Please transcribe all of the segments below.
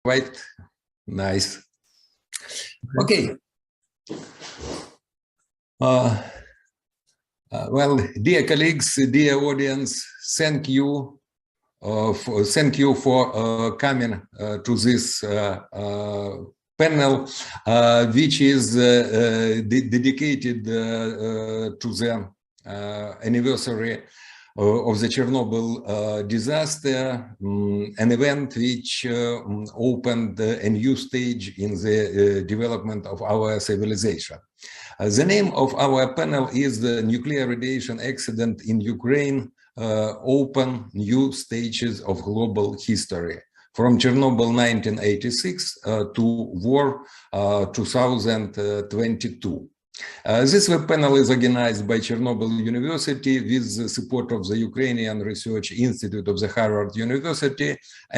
quite nice. Okay. Well, dear colleagues, dear audience, thank you for coming to this panel, which is dedicated to the anniversary of the Chernobyl disaster, an event which opened a new stage in the development of our civilization. The name of our panel is the Nuclear Radiation Accident in Ukraine, Open New Stages of Global History, from Chernobyl 1986 to War 2022. This web panel is organized by Chernobyl University with the support of the Ukrainian Research Institute of the Harvard University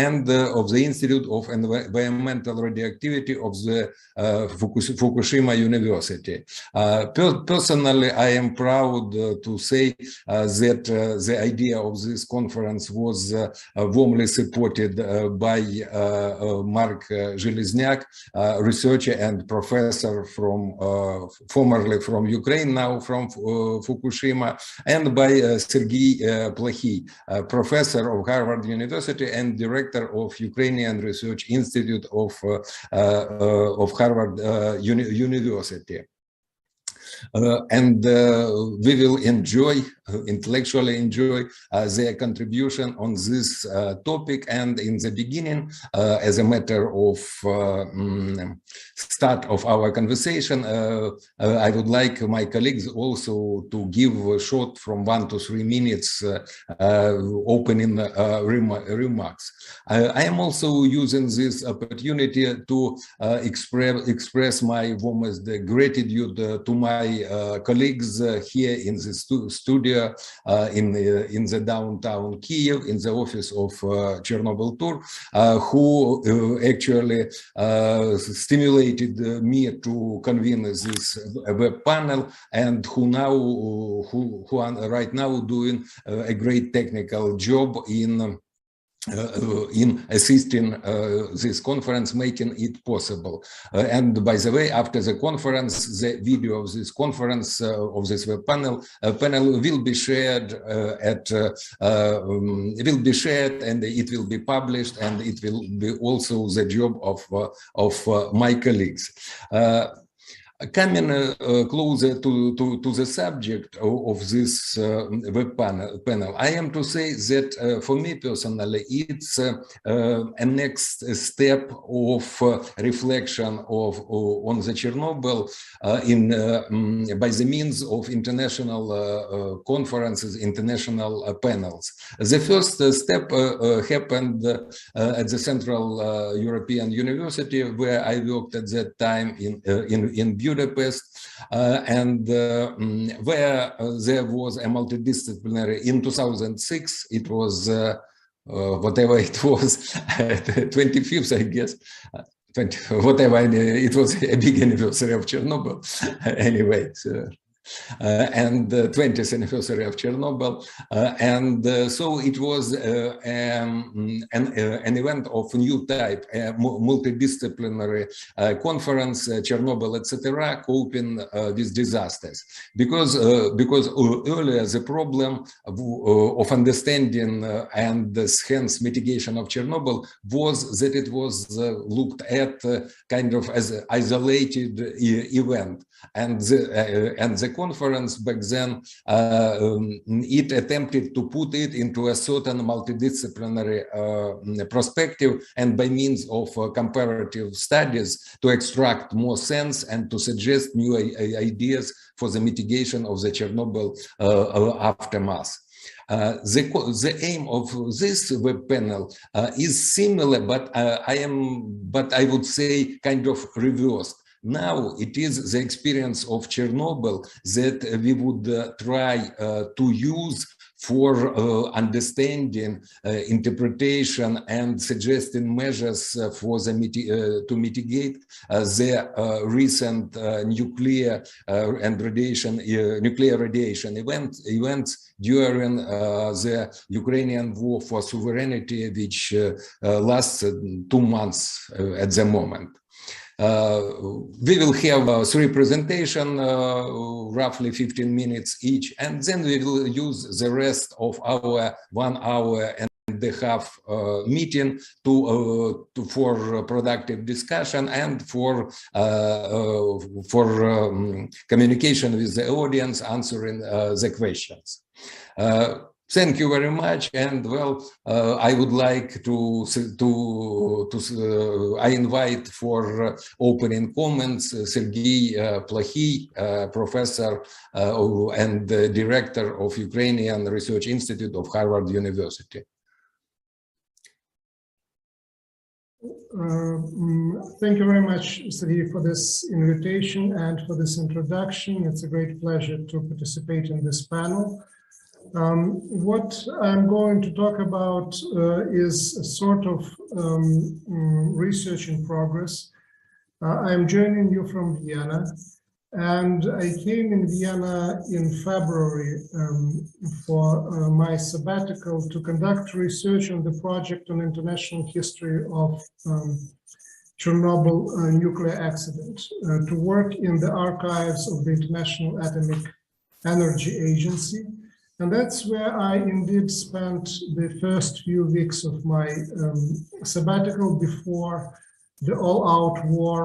and of the Institute of Environmental Radioactivity of the Fukushima University. Personally, I am proud to say that the idea of this conference was warmly supported by Mark Zheleznyak, researcher and professor from formerly from Ukraine, now from Fukushima, and by Serhii Plokhii, professor of Harvard University and director of Ukrainian Research Institute of Harvard University. And we will intellectually enjoy their contribution on this topic. And in the beginning, as a matter of start of our conversation, I would like my colleagues also to give a short from 1 to 3 minutes opening remarks. I am also using this opportunity to express my warmest gratitude to my colleagues here in the studio in the downtown Kiev, in the office of Chernobyl Tour, who actually stimulated me to convene this web panel, and who are right now doing a great technical job in assisting this conference, making it possible. And by the way, after the conference, the video of this conference, of this web panel will be shared and it will be published, and it will be also the job of my colleagues. Coming closer to the subject of this web panel, I am to say that for me personally, it's a next step of reflection on the Chernobyl by the means of international conferences, international panels. The first step happened at the Central European University, where I worked at that time in Budapest, and where there was a multidisciplinary, in 2006, it was whatever it was, 25th, I guess, whatever, it was a big anniversary of Chernobyl, anyway. And the 20th anniversary of Chernobyl, and so it was an event of new type, a multidisciplinary conference, Chernobyl, etc., coping with disasters, because earlier the problem of understanding and hence mitigation of Chernobyl was that it was looked at kind of as an isolated event, and the conference back then, it attempted to put it into a certain multidisciplinary perspective, and by means of comparative studies to extract more sense and to suggest new ideas for the mitigation of the Chernobyl aftermath. The aim of this web panel is similar, but I would say kind of reversed. Now it is the experience of Chernobyl that we would try to use for understanding, interpretation, and suggesting measures for the to mitigate the recent nuclear and nuclear radiation events during the Ukrainian war for sovereignty, which lasted 2 months at the moment. We will have 3 presentations, roughly 15 minutes each, and then we will use the rest of our 1 hour and a half meeting for productive discussion and for communication with the audience, answering the questions. Thank you very much, and well, I would like I invite for opening comments Serhii Plokhii, professor and director of Ukrainian Research Institute of Harvard University. Thank you very much, Serhii, for this invitation and for this introduction. It's a great pleasure to participate in this panel. What I'm going to talk about is a sort of research in progress. I'm joining you from Vienna, and I came in Vienna in February for my sabbatical to conduct research on the project on international history of Chernobyl nuclear accident, to work in the archives of the International Atomic Energy Agency. And that's where I indeed spent the first few weeks of my sabbatical before the all-out war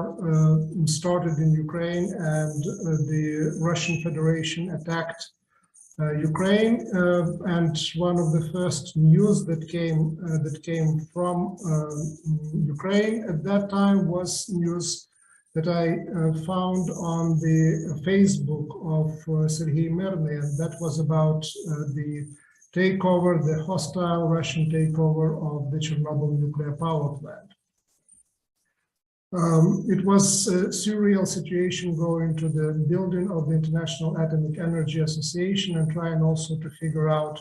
started in Ukraine and the Russian Federation attacked Ukraine. And one of the first news that came from Ukraine at that time was news that I found on the Facebook of Sergii Mirnyi, and that was about the takeover, the hostile Russian takeover of the Chernobyl nuclear power plant. It was a surreal situation going to the building of the International Atomic Energy Association and trying also to figure out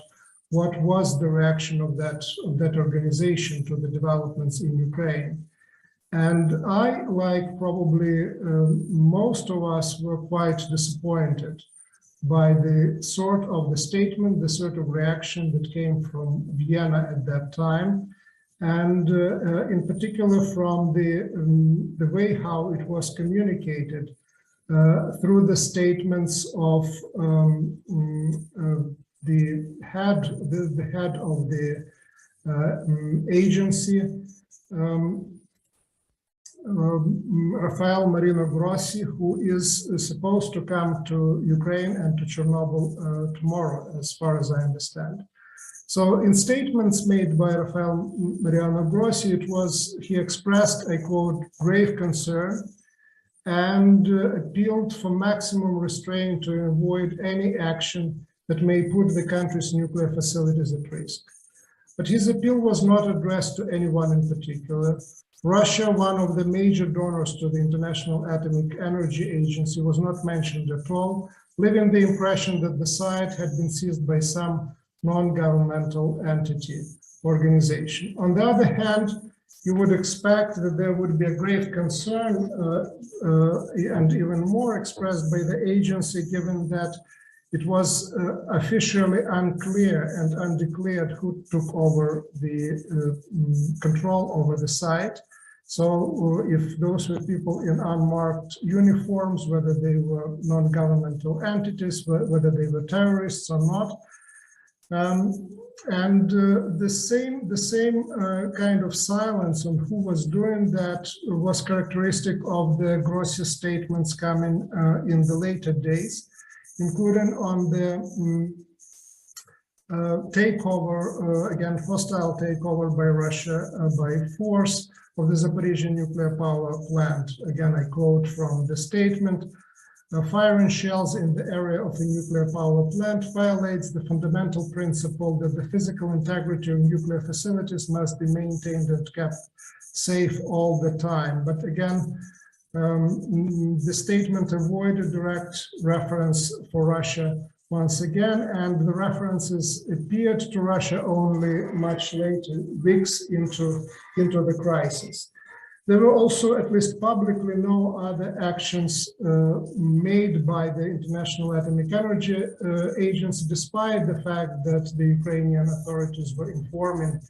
what was the reaction of that organization to the developments in Ukraine. And I, like probably most of us, were quite disappointed by the sort of the statement, the sort of reaction that came from Vienna at that time, and in particular from the way how it was communicated through the statements of the head of the agency, Rafael Marino Grossi, who is supposed to come to Ukraine and to Chernobyl tomorrow, as far as I understand. So in statements made by Rafael Marino Grossi, he expressed, I quote, grave concern and appealed for maximum restraint to avoid any action that may put the country's nuclear facilities at risk. But his appeal was not addressed to anyone in particular. Russia, one of the major donors to the International Atomic Energy Agency, was not mentioned at all, leaving the impression that the site had been seized by some non-governmental entity organization. On the other hand, you would expect that there would be a grave concern and even more expressed by the agency, given that it was officially unclear and undeclared who took over the control over the site. So if those were people in unmarked uniforms, whether they were non-governmental entities, whether they were terrorists or not. And the same kind of silence on who was doing that was characteristic of the Grossi statements coming in the later days, including on the takeover, again, hostile takeover by Russia by force of the Zaporizhzhia nuclear power plant. Again, I quote from the statement, firing shells in the area of the nuclear power plant violates the fundamental principle that the physical integrity of nuclear facilities must be maintained and kept safe all the time. But again, the statement avoided direct reference for Russia once again, and the references appeared to Russia only much later, weeks into the crisis. There were also, at least publicly, no other actions made by the International Atomic Energy Agency, despite the fact that the Ukrainian authorities were informing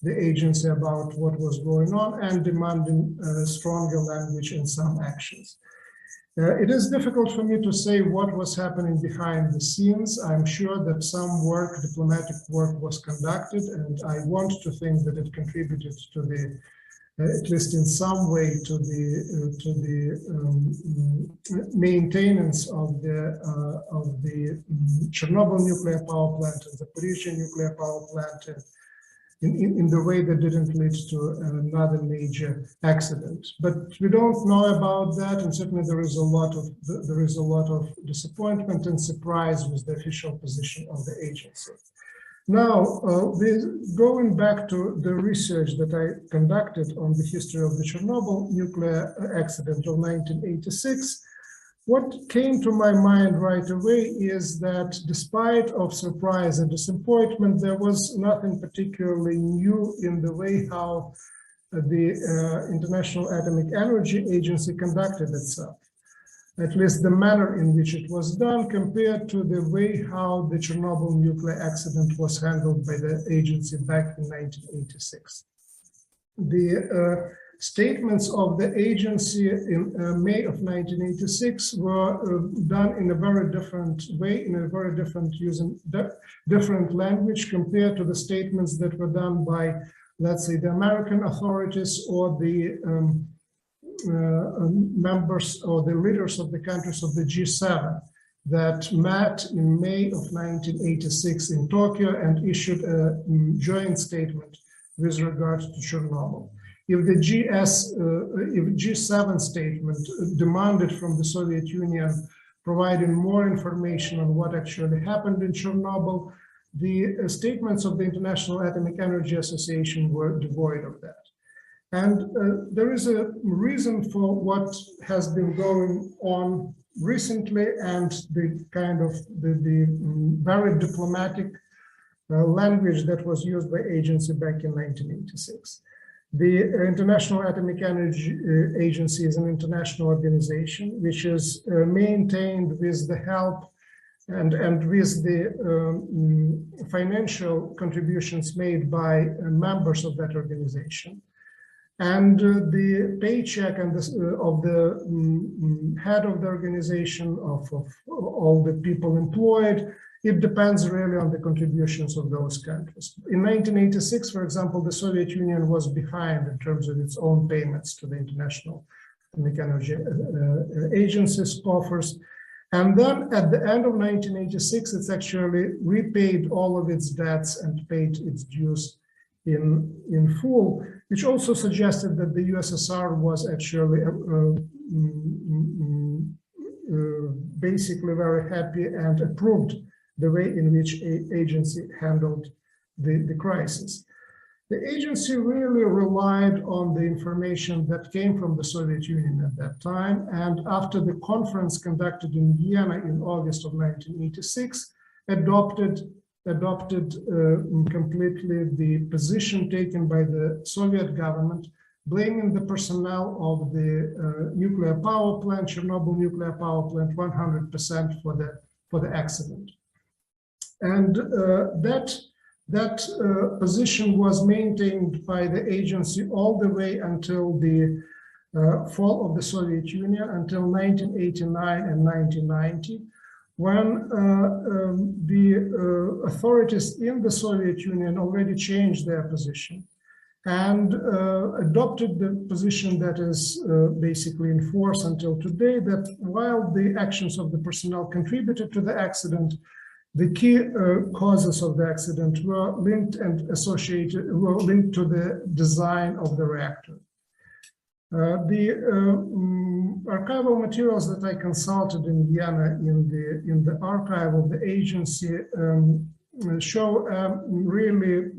the agency about what was going on and demanding stronger language in some actions. It is difficult for me to say what was happening behind the scenes. I'm sure that some work, diplomatic work, was conducted, and I want to think that it contributed to the at least in some way, to the maintenance of the Chernobyl nuclear power plant and the Zaporizhzhia nuclear power plant in the way that didn't lead to another major accident. But we don't know about that, and certainly there is a lot of disappointment and surprise with the official position of the agency. Now, going back to the research that I conducted on the history of the Chernobyl nuclear accident of 1986, what came to my mind right away is that despite of surprise and disappointment, there was nothing particularly new in the way how the International Atomic Energy Agency conducted itself. At least the manner in which it was done compared to the way how the Chernobyl nuclear accident was handled by the agency back in 1986. The statements of the agency in May of 1986 were done in a very different way, in a very different, using different language compared to the statements that were done by, let's say, the American authorities or the members or the leaders of the countries of the G7 that met in May of 1986 in Tokyo and issued a joint statement with regard to Chernobyl. If the G7 statement demanded from the Soviet Union providing more information on what actually happened in Chernobyl, the statements of the International Atomic Energy Association were devoid of that. And there is a reason for what has been going on recently and the kind of the very diplomatic language that was used by agency back in 1986. The International Atomic Energy Agency is an international organization which is maintained with the help and with the financial contributions made by members of that organization. And the paycheck and of the head of the organization, of all the people employed, it depends really on the contributions of those countries. In 1986, for example, the Soviet Union was behind in terms of its own payments to the International Atomic Energy Agency's coffers. And then at the end of 1986, it's actually repaid all of its debts and paid its dues in full, which also suggested that the USSR was actually basically very happy and approved the way in which the agency handled the crisis. The agency really relied on the information that came from the Soviet Union at that time, and after the conference conducted in Vienna in August of 1986, adopted completely the position taken by the Soviet government, blaming the personnel of the nuclear power plant, Chernobyl nuclear power plant, 100% for the accident. And that position was maintained by the agency all the way until the fall of the Soviet Union, until 1989 and 1990. When the authorities in the Soviet Union already changed their position and adopted the position that is basically in force until today, that while the actions of the personnel contributed to the accident, the key causes of the accident were linked and associated, were linked to the design of the reactor. The archival materials that I consulted in Vienna in the archive of the agency show really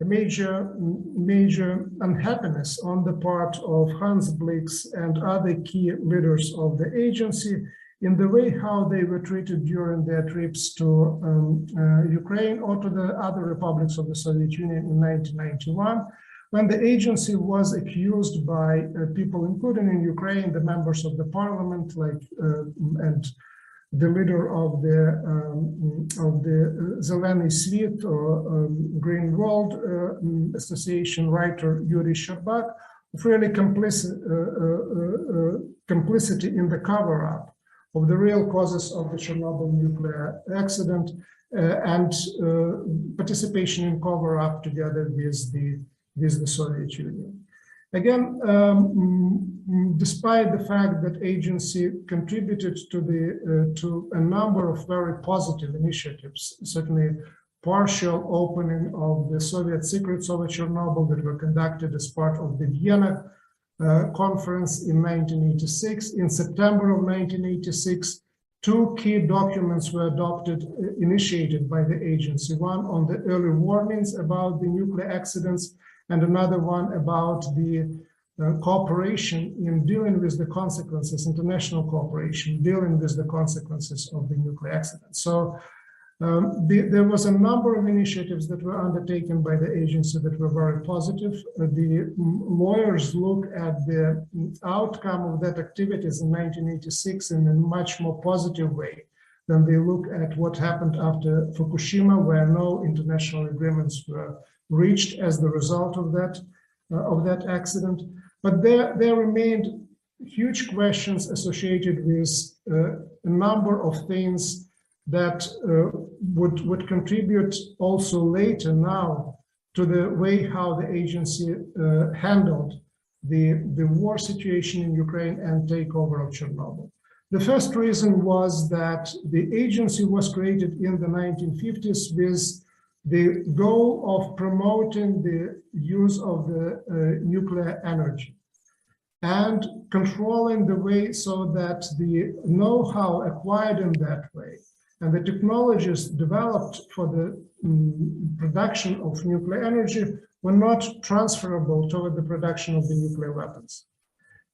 a major unhappiness on the part of Hans Blix and other key leaders of the agency in the way how they were treated during their trips to Ukraine or to the other republics of the Soviet Union in 1991, when the agency was accused by people, including in Ukraine, the members of the parliament, and the leader of the Zelený Sviet or Green World Association writer Yuri Sherbak, of really complicity in the cover-up of the real causes of the Chernobyl nuclear accident and participation in cover-up together with the Soviet Union. Again, despite the fact that agency contributed to a number of very positive initiatives, certainly partial opening of the Soviet secrets over Chernobyl that were conducted as part of the Vienna conference in 1986. In September of 1986, two key documents were initiated by the agency, one on the early warnings about the nuclear accidents and another one about the cooperation in dealing with the consequences, international cooperation, dealing with the consequences of the nuclear accident. So there was a number of initiatives that were undertaken by the agency that were very positive. The lawyers look at the outcome of that activities in 1986 in a much more positive way than they look at what happened after Fukushima, where no international agreements were reached as the result of that accident. But there remained huge questions associated with a number of things that would contribute also later now to the way how the agency handled the war situation in Ukraine and takeover of Chernobyl. The first reason was that the agency was created in the 1950s with the goal of promoting the use of the nuclear energy and controlling the way so that the know-how acquired in that way and the technologies developed for the production of nuclear energy were not transferable toward the production of the nuclear weapons.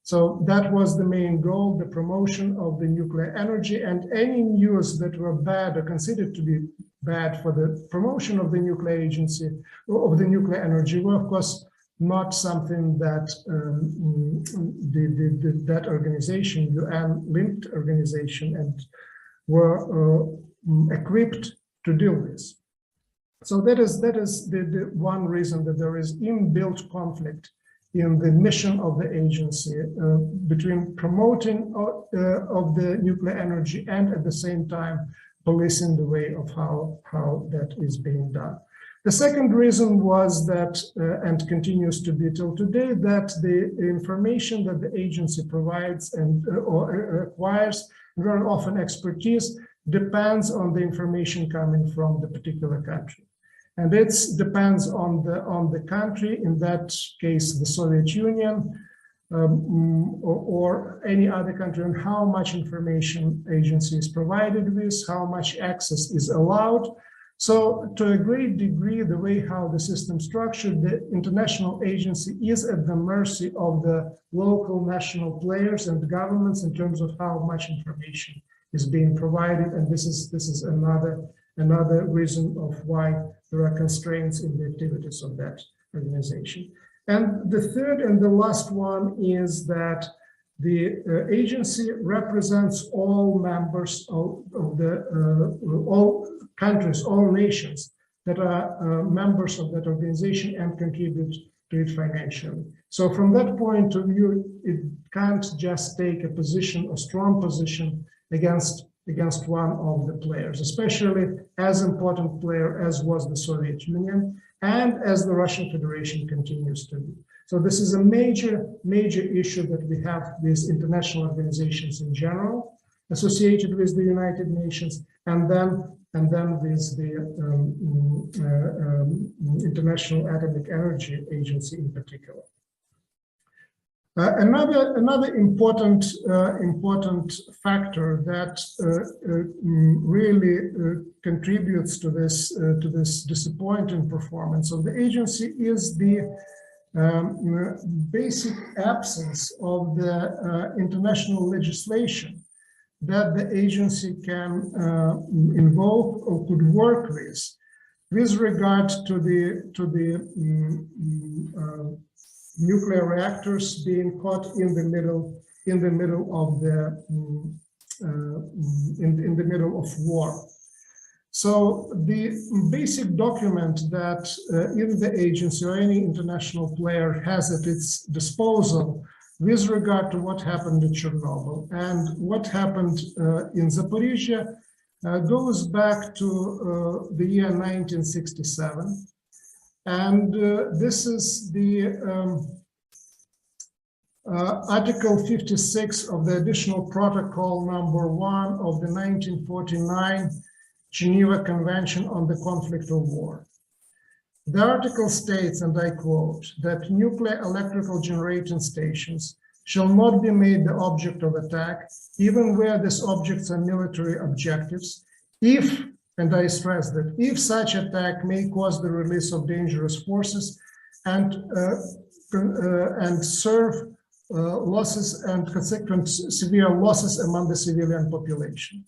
So that was the main goal, the promotion of the nuclear energy, and any news that were bad or considered to be bad for the promotion of the nuclear agency or of the nuclear energy were, of course, not something that that organization, UN-linked organization, and were equipped to deal with. So that is the one reason that there is inbuilt conflict in the mission of the agency between promoting of the nuclear energy and at the same time policing the way of how that is being done. The second reason was that, and continues to be till today, that the information that the agency provides and or acquires, very often expertise, depends on the information coming from the particular country. And it depends on the country, in that case, the Soviet Union, or any other country, and how much information agency is provided with, how much access is allowed. So to a great degree, the way how the system is structured, the international agency is at the mercy of the local national players and governments in terms of how much information is being provided. And this is another reason of why there are constraints in the activities of that organization. And the third and the last one is that the agency represents all members of all countries, all nations that are members of that organization and contribute to it financially. So from that point of view, it can't just take a position, a strong position against one of the players, especially as important player as was the Soviet Union and as the Russian Federation continues to be. So this is a major issue that we have with international organizations in general, associated with the United Nations, and then with the International Atomic Energy Agency in particular. Another important factor that really contributes to this disappointing performance of the agency is the basic absence of the international legislation that the agency can invoke or could work with regard to the nuclear reactors being caught in the middle of the in the middle of war. So the basic document that either the agency or any international player has at its disposal with regard to what happened in Chernobyl and what happened in Zaporizhia goes back to the year 1967. And this is the Article 56 of the Additional Protocol number 1 of the 1949 Geneva Convention on the Conflict of War. The article states, and I quote, that nuclear electrical generating stations shall not be made the object of attack, even where these objects are military objectives, if, and I stress that, if such attack may cause the release of dangerous forces and serve losses and consequent severe losses among the civilian population.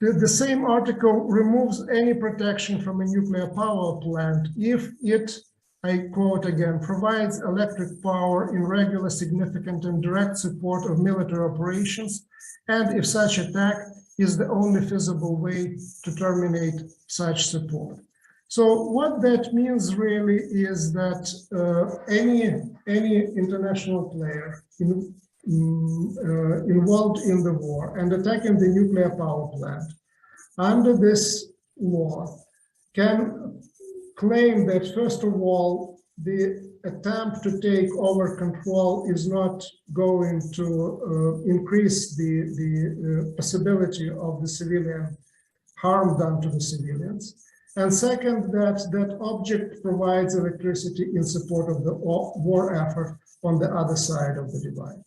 The same article removes any protection from a nuclear power plant if it, I quote again, provides electric power in regular, significant, and direct support of military operations, and if such attack is the only feasible way to terminate such support. So what that means really is that any international player involved in the war and attacking the nuclear power plant under this law can claim that, first of all, the attempt to take over control is not going to increase the possibility of the civilian harm done to the civilians. And second, that object provides electricity in support of the war effort on the other side of the divide.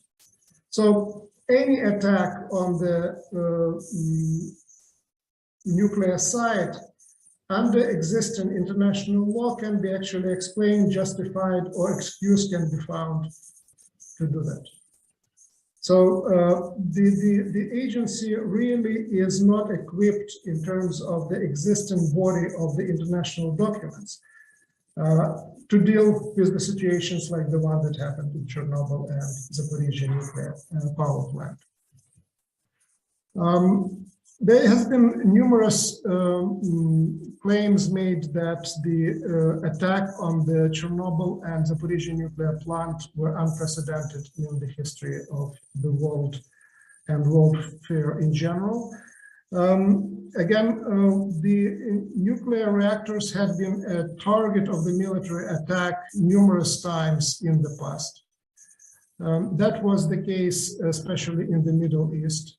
So any attack on the nuclear side under existing international law can be actually explained, justified, or excuse can be found to do that. So the agency really is not equipped in terms of the existing body of the international documents to deal with the situations like the one that happened in Chernobyl and Zaporizhia nuclear power plant. There has been numerous claims made that the attack on the Chernobyl and Zaporizhia nuclear plant were unprecedented in the history of the world and warfare in general. The nuclear reactors had been a target of the military attack numerous times in the past. That was the case, especially in the Middle East.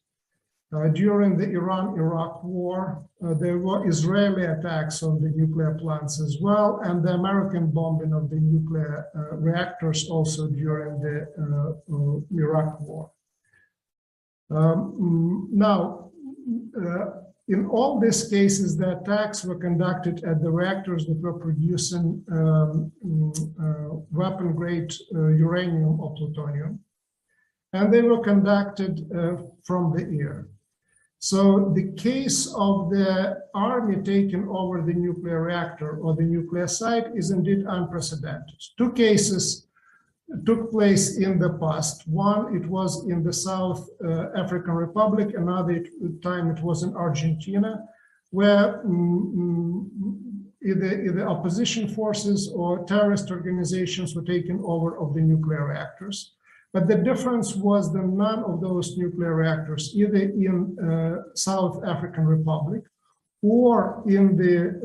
During the Iran-Iraq war, there were Israeli attacks on the nuclear plants as well, and the American bombing of the nuclear reactors also during the Iraq war. In all these cases, the attacks were conducted at the reactors that were producing weapon-grade uranium or plutonium, and they were conducted from the air. So the case of the army taking over the nuclear reactor or the nuclear site is indeed unprecedented. Two cases took place in the past. One, it was in the South African Republic. Another time it was in Argentina, where either opposition forces or terrorist organizations were taking over of the nuclear reactors. But the difference was that none of those nuclear reactors, either in South African Republic or in the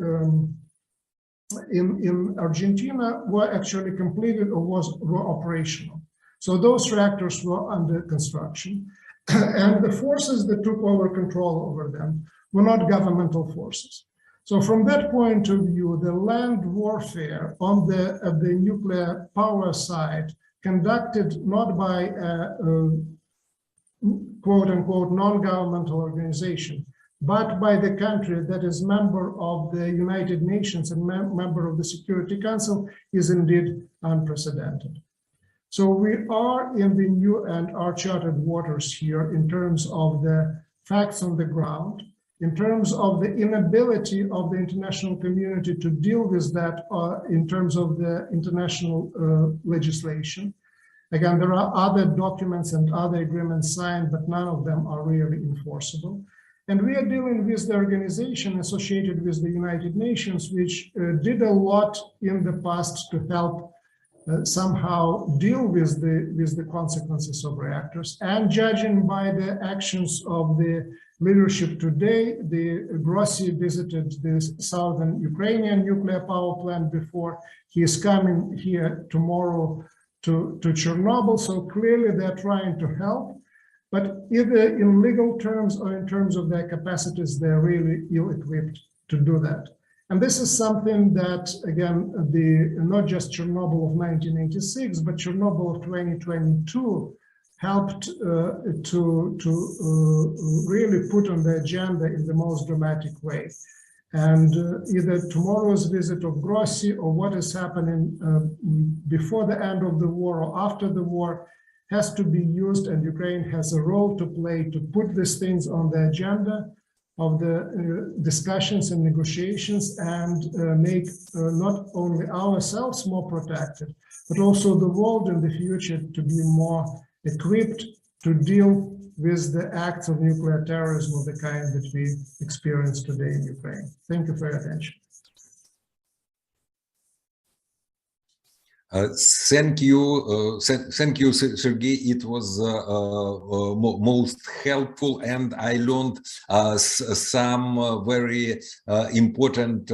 in Argentina, were actually completed or were operational. So those reactors were under construction, and the forces that took over control over them were not governmental forces. So from that point of view, the land warfare on the nuclear power side, conducted not by a quote-unquote non-governmental organization, but by the country that is member of the United Nations and member of the Security Council, is indeed unprecedented. So we are in the new and uncharted waters here in terms of the facts on the ground, in terms of the inability of the international community to deal with that in terms of the international legislation. Again, there are other documents and other agreements signed, but none of them are really enforceable. And we are dealing with the organization associated with the United Nations, which did a lot in the past to help somehow deal with the consequences of reactors. And judging by the actions of the leadership today, the Grossi visited the southern Ukrainian nuclear power plant before. He is coming here tomorrow to Chernobyl. So clearly they're trying to help, but either in legal terms or in terms of their capacities, they're really ill-equipped to do that. And this is something that, again, not just Chernobyl of 1986, but Chernobyl of 2022 helped to really put on the agenda in the most dramatic way. And either tomorrow's visit of Grossi or what is happening before the end of the war or after the war has to be used, and Ukraine has a role to play to put these things on the agenda of the discussions and negotiations and make not only ourselves more protected, but also the world in the future to be more equipped to deal with the acts of nuclear terrorism of the kind that we experience today in Ukraine. Thank you for your attention. Thank you, Sergei. It was most helpful, and I learned some very important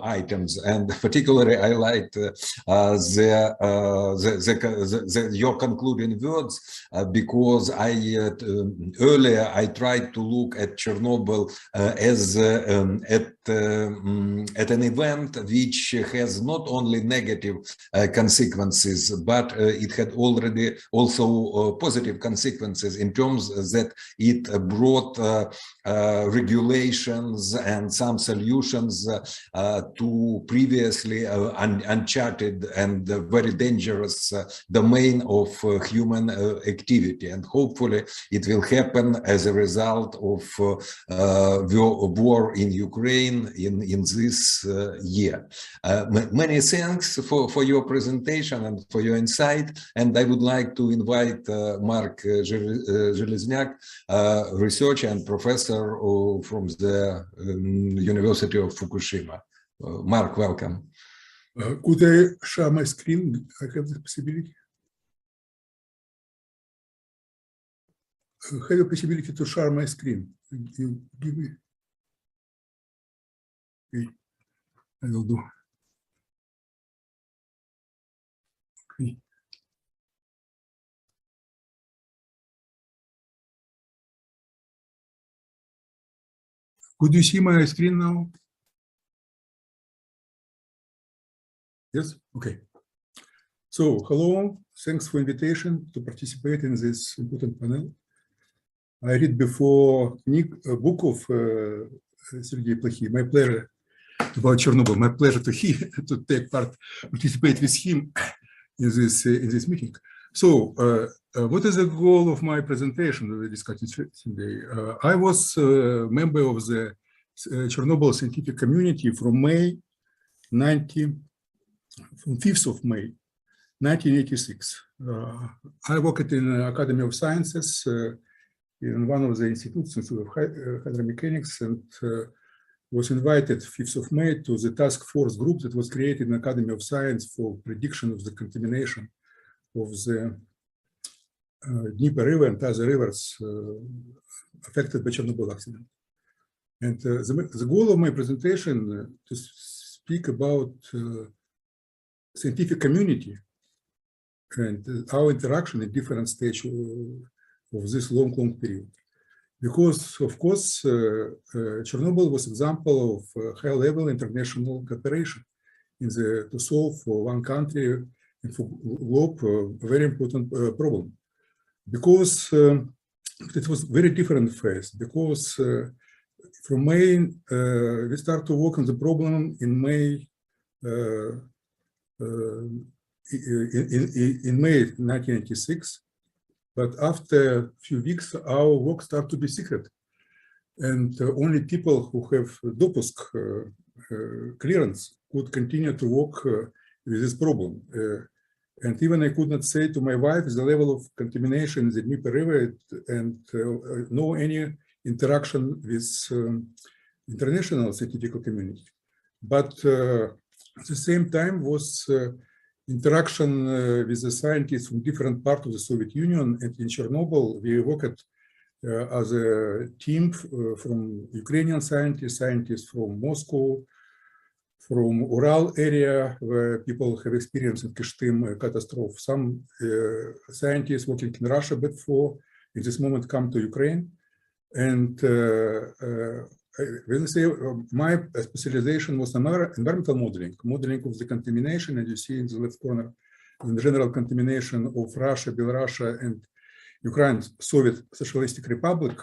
items. And particularly, I liked your concluding words because earlier I tried to look at Chernobyl as at an event which has not only negative consequences, but it had already also positive consequences in terms that it brought regulations and some solutions to previously uncharted and very dangerous domain of human activity. And hopefully it will happen as a result of war in Ukraine in this year. Many thanks for your presentation and for your insight. And I would like to invite Mark Zheleznyak, researcher and professor from the University of Fukushima. Mark, welcome. Could I share my screen? I have the possibility. I have the possibility to share my screen. You give me. Okay, I will do. Okay. Could you see my screen now? Yes? Okay. So, hello. Thanks for invitation to participate in this important panel. I read before Nick a book of Serhii Plokhii. My pleasure about Chernobyl. My pleasure to take part, participate with him in this meeting. So, what is the goal of my presentation that we discussed today? I was a member of the Chernobyl scientific community from from 5th of May, 1986. I worked in the Academy of Sciences in one of the institutes of hydromechanics, and was invited 5th of May to the task force group that was created in the Academy of Science for prediction of the contamination of the Dnieper River and other rivers affected by Chernobyl accident. And the goal of my presentation to speak about scientific community and our interaction in different stages of this long period. Because, of course, Chernobyl was an example of high-level international cooperation to solve for one country and for globe a very important problem. Because it was very different phase. Because from May, we start to work on the problem in May in May 1986, but after a few weeks, our work started to be secret. And only people who have DOPUSC clearance could continue to work with this problem. And even I could not say to my wife the level of contamination in the Dnieper River and no any interaction with international scientific community. But at the same time was interaction with the scientists from different parts of the Soviet Union. And in Chernobyl, we worked as a team from Ukrainian scientists, scientists from Moscow, from Ural area, where people have experienced in Kishtim catastrophe. Some scientists working in Russia before, in this moment, come to Ukraine. And when I say my specialization was environmental modeling, modeling of the contamination, and you see in the left corner, the general contamination of Russia, Belarus, and Ukraine, Soviet Socialistic Republic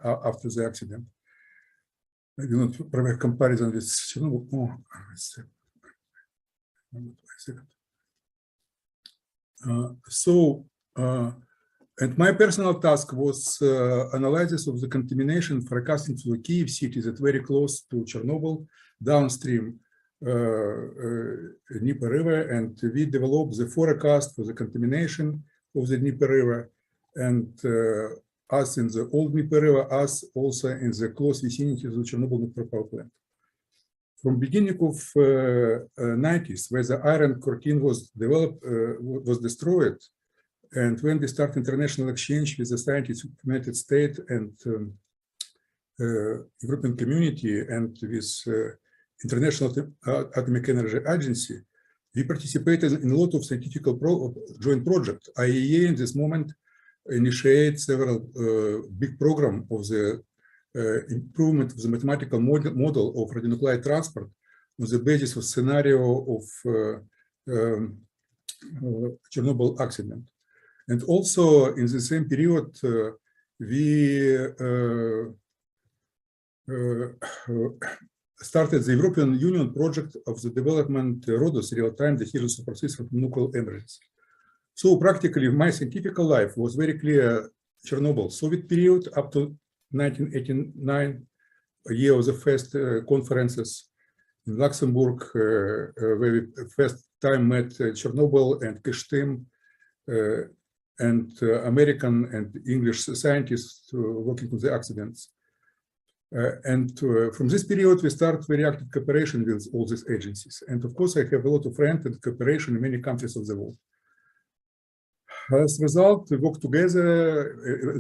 after the accident. I will not provide comparison with Chernobyl. Oh, and my personal task was analysis of the contamination forecasting to the Kyiv city that's very close to Chernobyl, downstream Dnieper River, and we developed the forecast for the contamination of the Dnieper River, and us in the old Dnieper River, us also in the close vicinity of the Chernobyl nuclear power plant. From beginning of 90s, where the iron curtain was developed, was destroyed, and when we start international exchange with the scientists of the United States and European community and with International Atomic Energy Agency, we participated in a lot of scientific joint projects. IAEA in this moment initiated several big programs of the improvement of the mathematical model of radionuclide transport on the basis of scenario of Chernobyl accident. And also in the same period, we started the European Union project of the development RODOS, real-time diffusion supersystem from nuclear emergence. So practically my scientific life was very clear: Chernobyl, Soviet period up to 1989, a year of the first conferences in Luxembourg, where we first time met Chernobyl and Kishtim, and American and English scientists working on the accidents. And from this period, we start very active cooperation with all these agencies. And of course, I have a lot of friends and cooperation in many countries of the world. As a result, we work together.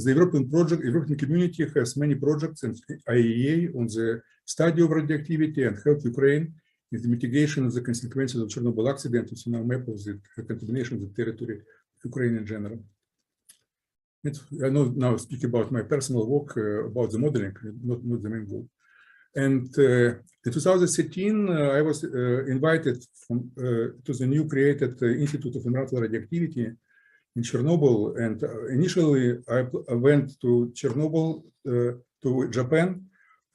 The European community has many projects and IAEA on the study of radioactivity and help Ukraine in the mitigation of the consequences of Chernobyl accident. It's now a map of the contamination of the territory of Ukraine in general. I know now speak about my personal work about the modeling, not the main goal. And in 2013, I was invited to the new created Institute of Environmental Radioactivity in Chernobyl. And initially, I went to Chernobyl, to Japan,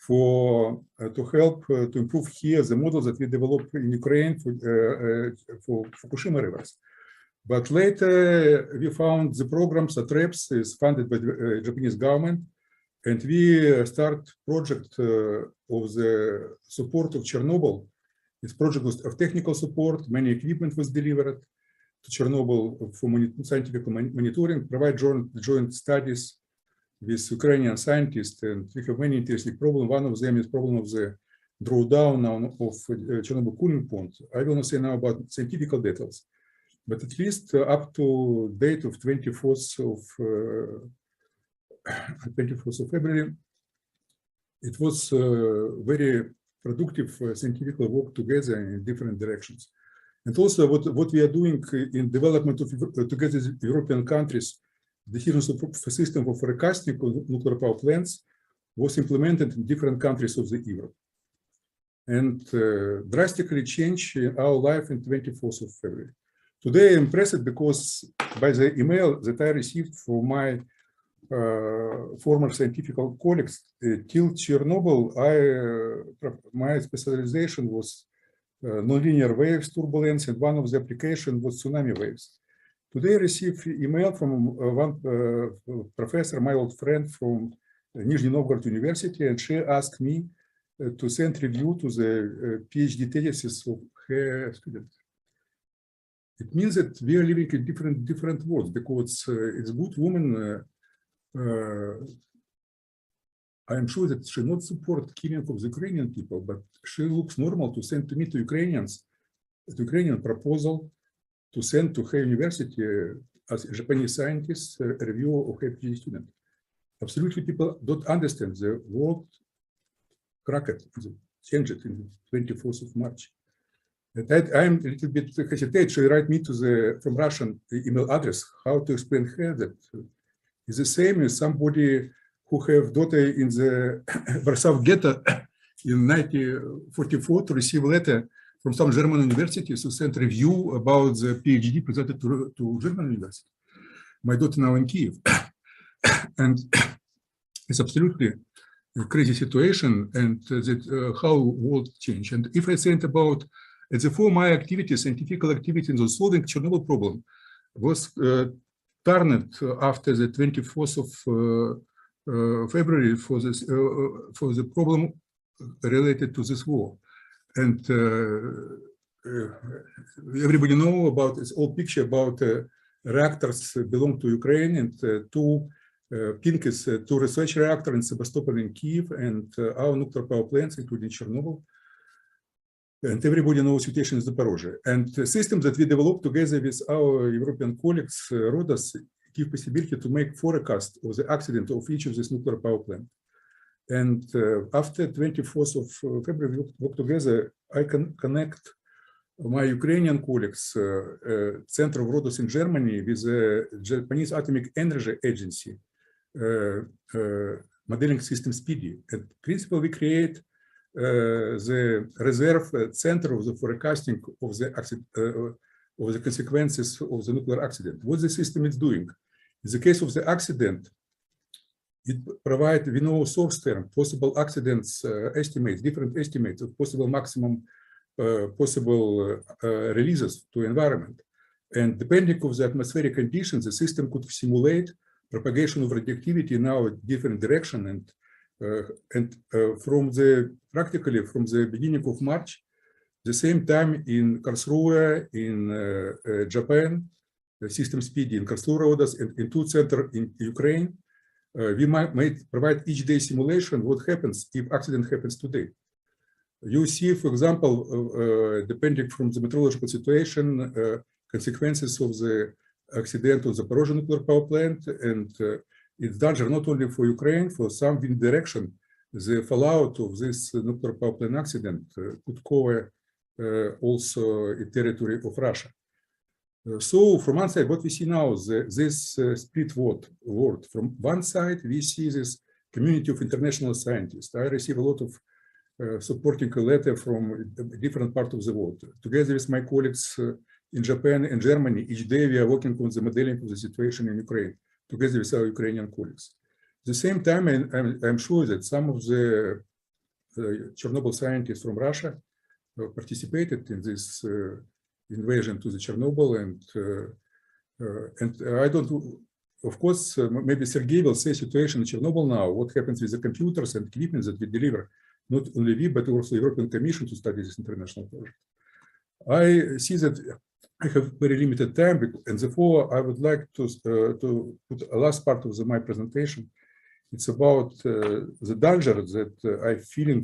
to help to improve here the models that we developed in Ukraine for Fukushima rivers. But later, we found the program SATREPS is funded by the Japanese government, and we start project of the support of Chernobyl. This project was of technical support. Many equipment was delivered to Chernobyl for scientific monitoring, provide joint studies with Ukrainian scientists, and we have many interesting problems. One of them is problem of the drawdown of Chernobyl cooling pond. I will not say now about scientific details, but at least up to date of 24th of February, it was very productive scientific work together in different directions. And also what we are doing in development of together with European countries, the diffusion system of forecasting nuclear power plants was implemented in different countries of the Europe, and drastically changed our life in 24th of February. Today I'm impressed because by the email that I received from my former scientific colleagues, till Chernobyl, my specialization was nonlinear waves, turbulence, and one of the applications was tsunami waves. Today I received email from one professor, my old friend from Nizhny Novgorod University, and she asked me to send review to the PhD thesis of her student. It means that we are living in different worlds, because it's a good woman. I am sure that she not support killing of the Ukrainian people, but she looks normal to send to me, to Ukrainians, the Ukrainian proposal to send to her university as a Japanese scientist a review of her PhD student. Absolutely, people don't understand the world cracked, changed it in the 24th of March. And I'm a little bit hesitate. She write me to the from Russian email address how to explain her that it's the same as somebody who have daughter in the Warsaw ghetto in 1944 to receive a letter from some German universities to send review about the PhD presented to German university. My daughter now in Kiev. And it's absolutely a crazy situation, and how world change. And if I think about therefore my activity, scientific activity in the solving Chernobyl problem was turned after the 24th of February for the problem related to this war. And everybody know about this old picture about reactors belong to Ukraine, and two pink is two research reactors in Sebastopol and Kiev, and our nuclear power plants, including Chernobyl. And everybody knows situation in Zaporozhye. And the system that we developed together with our European colleagues, Rodas, give possibility to make forecast of the accident of each of these nuclear power plants. And after 24th of February, we work together. I can connect my Ukrainian colleagues, Center of Rodas in Germany, with the Japanese Atomic Energy Agency, modeling system SPEEDY. And in principle, we create the reserve center of the forecasting of the consequences of the nuclear accident. What the system is doing? In the case of the accident, it provides, we know source term, possible accidents estimates, different estimates of possible maximum possible releases to environment. And depending on the atmospheric conditions, the system could simulate propagation of radioactivity in our different direction. And from the practically from the beginning of March, the same time in Karlsruhe, in Japan, the system SPEEDY in Karlsruhe, Rodas, and in two centers in Ukraine, we might provide each day simulation what happens if accident happens today. You see, for example, depending from the meteorological situation, consequences of the accident of the Zaporozhye nuclear power plant, and it's danger not only for Ukraine, for some wind direction, the fallout of this nuclear power plant accident could cover also a territory of Russia. So from one side, what we see now is this split world. From one side, we see this community of international scientists. I receive a lot of supporting a letter from different parts of the world. Together with my colleagues in Japan and Germany, each day we are working on the modeling of the situation in Ukraine, together with our Ukrainian colleagues. At the same time, I'm sure that some of the Chernobyl scientists from Russia participated in this invasion to the Chernobyl, and I don't, of course, maybe Sergei will say situation in Chernobyl now, what happens with the computers and equipment that we deliver, not only we, but also the European Commission to study this international project. I see that I have very limited time, and therefore I would like to put a last part of my presentation. It's about the danger that I'm feeling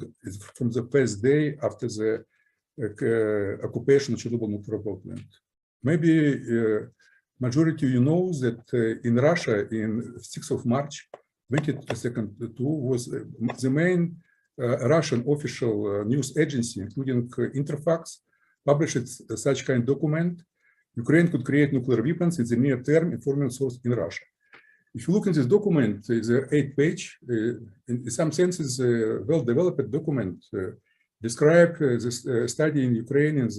from the first day after the occupation of Chernobyl nuclear power plant. Maybe majority of you know that in Russia, in 6th of March, 2022 was the main Russian official news agency, including Interfax, published such kind of document. Ukraine could create nuclear weapons in the near term, informing source in Russia. If you look in this document, it's an 8-page, in some senses, well-developed document, describe the study in Ukraine of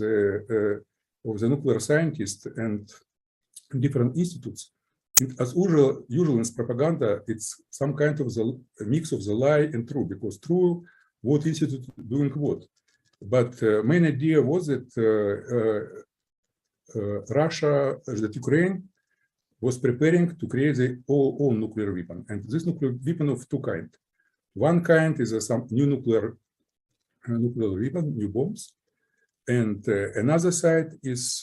the nuclear scientists and different institutes. As usual in propaganda, it's some kind of a mix of the lie and true, because true, what institute doing what. But main idea was that that Ukraine was preparing to create their own nuclear weapon, and this nuclear weapon of two kinds. One kind is some new nuclear weapon, new bombs, and another side is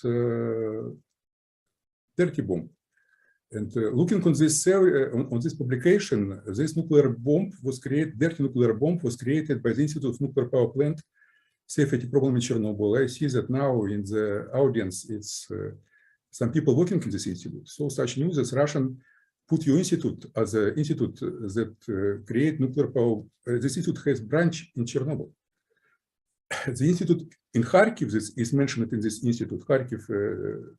dirty bomb. And looking on this on this publication, this nuclear bomb was created. Dirty nuclear bomb was created by the Institute of Nuclear Power Plant Safety Problem in Chernobyl. I see that now in the audience, it's some people working in this institute. So such news as Russian put your institute as an institute that create nuclear power. This institute has branch in Chernobyl. The institute in Kharkiv is mentioned in this institute. Kharkiv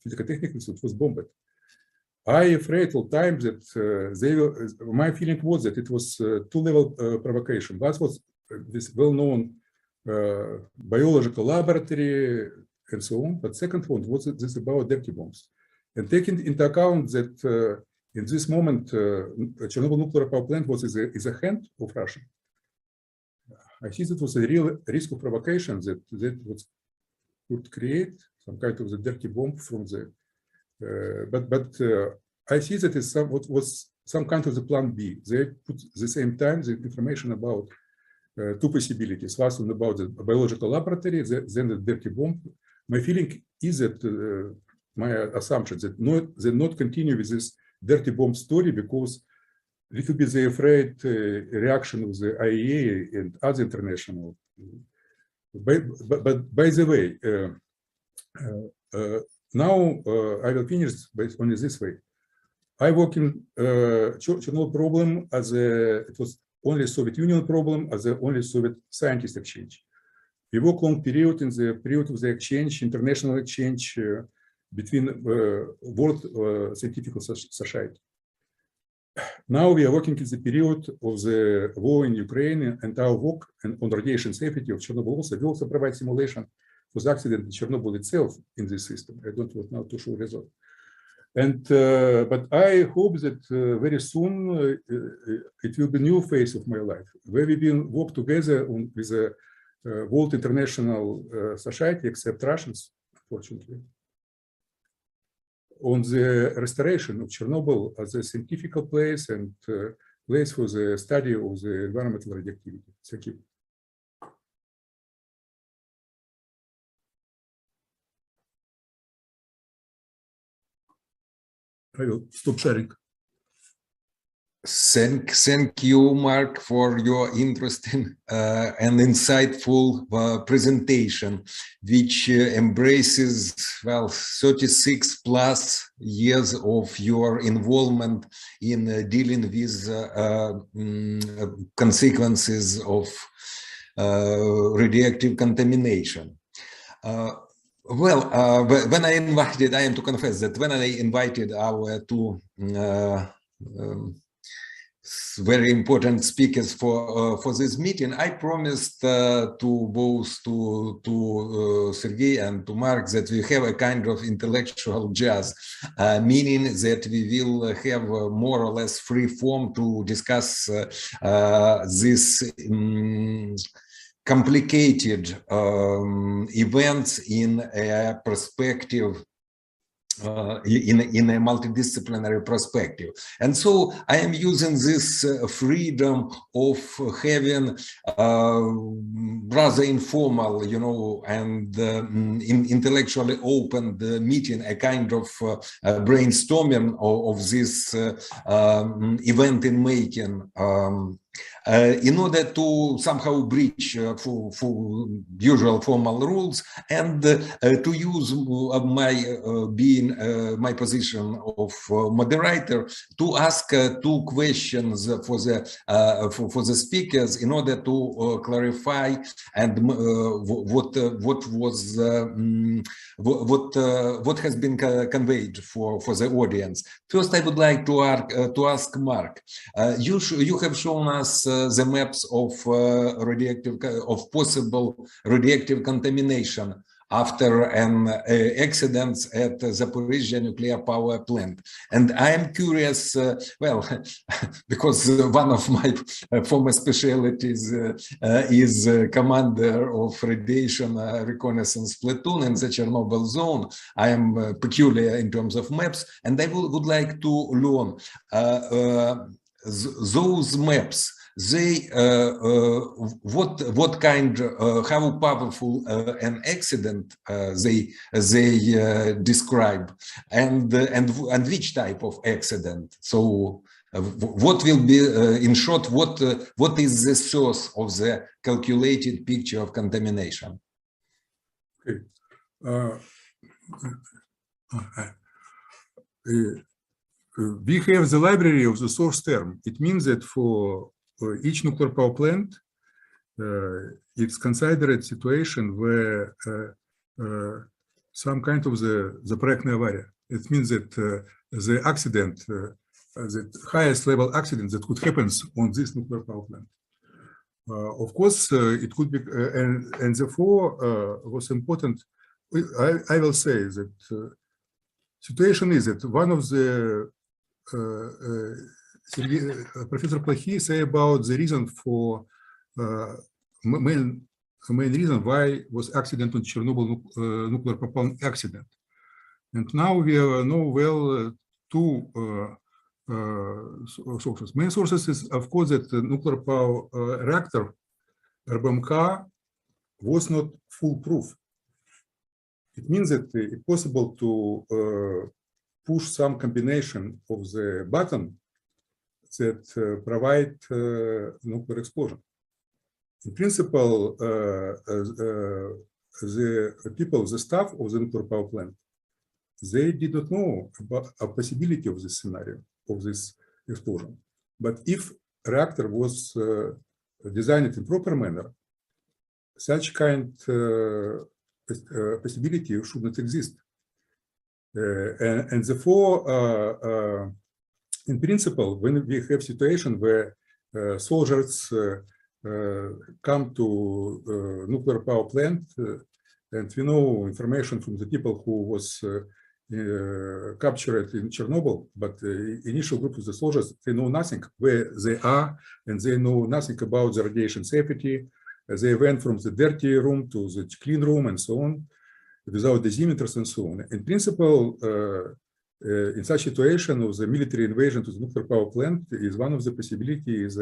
Physical-Technical Institute was bombed. I afraid all times that my feeling was that it was two-level provocation. That was this well-known biological laboratory and so on. But second one was this about dirty bombs. And taking into account that in this moment, Chernobyl nuclear power plant was is a hand of Russia. I see that was a real risk of provocation that would create some kind of the dirty bomb from the. But I see that it's what was some kind of the plan B. They put the same time the information about two possibilities. First one about the biological laboratory, then the dirty bomb. My feeling is that my assumption that they not continue with this dirty bomb story because little bit they afraid reaction of the IAEA and other international. But by the way. Now I will finish based on this way. I work in Chernobyl problem as it was only Soviet Union problem as the only Soviet scientist exchange. We work long period in the period of the exchange, international exchange between world scientific society. Now we are working in the period of the war in Ukraine, and our work on radiation safety of Chernobyl also. We also provide simulation for the accident in Chernobyl itself in this system. I don't want now to show result. And but I hope that very soon it will be a new phase of my life where we will work together with the world international society, except Russians, unfortunately, on the restoration of Chernobyl as a scientific place and place for the study of the environmental radioactivity. Thank you. I will stop sharing. Thank you, Mark, for your interesting and insightful presentation, which embraces, well, 36 plus years of your involvement in dealing with consequences of radioactive contamination. Well, when I invited, I am to confess that when I invited our two very important speakers for this meeting, I promised to both to Sergei and to Mark that we have a kind of intellectual jazz, meaning that we will have more or less free form to discuss this complicated events in a perspective, in a multidisciplinary perspective. And so I am using this freedom of having rather informal, you know, and intellectually open the meeting, a kind of brainstorming of this event in making, in order to somehow breach for usual formal rules and to use my position of moderator to ask two questions for the speakers in order to clarify and what has been conveyed for the audience. First, I would like to ask Mark. You have shown us the maps of possible radioactive contamination after an accident at the Zaporizhzhia nuclear power plant. And I am curious, well, because one of my former specialties is commander of radiation reconnaissance platoon in the Chernobyl zone. I am peculiar in terms of maps, and I would like to learn those maps. They what kind, how powerful an accident they describe, and which type of accident. So what will be, in short, what is the source of the calculated picture of contamination? Okay. We have the library of the source term. It means that for each nuclear power plant, it's considered a situation where some kind of the проектная авария. It means that the accident, the highest level accident that could happen on this nuclear power plant. Of course, it could be, and therefore was important. I will say that situation is that one of the Professor Plokhii say about the reason for main reason why was accident on Chernobyl nuclear power plant accident. And now we know well two sources. Main sources is, of course, that the nuclear power reactor RBMK was not foolproof. It means that it's possible to push some combination of the button that provide nuclear explosion. In principle, the people, the staff of the nuclear power plant, they did not know about a possibility of this scenario, of this explosion. But if reactor was designed in proper manner, such kind possibility should not exist. And therefore, in principle, when we have situation where soldiers come to nuclear power plant, and we know information from the people who was captured in Chernobyl, but initial group of the soldiers, they know nothing where they are, and they know nothing about the radiation safety. They went from the dirty room to the clean room and so on, without dosimeters and so on. In principle, in such situation of the military invasion to the nuclear power plant is one of the possibilities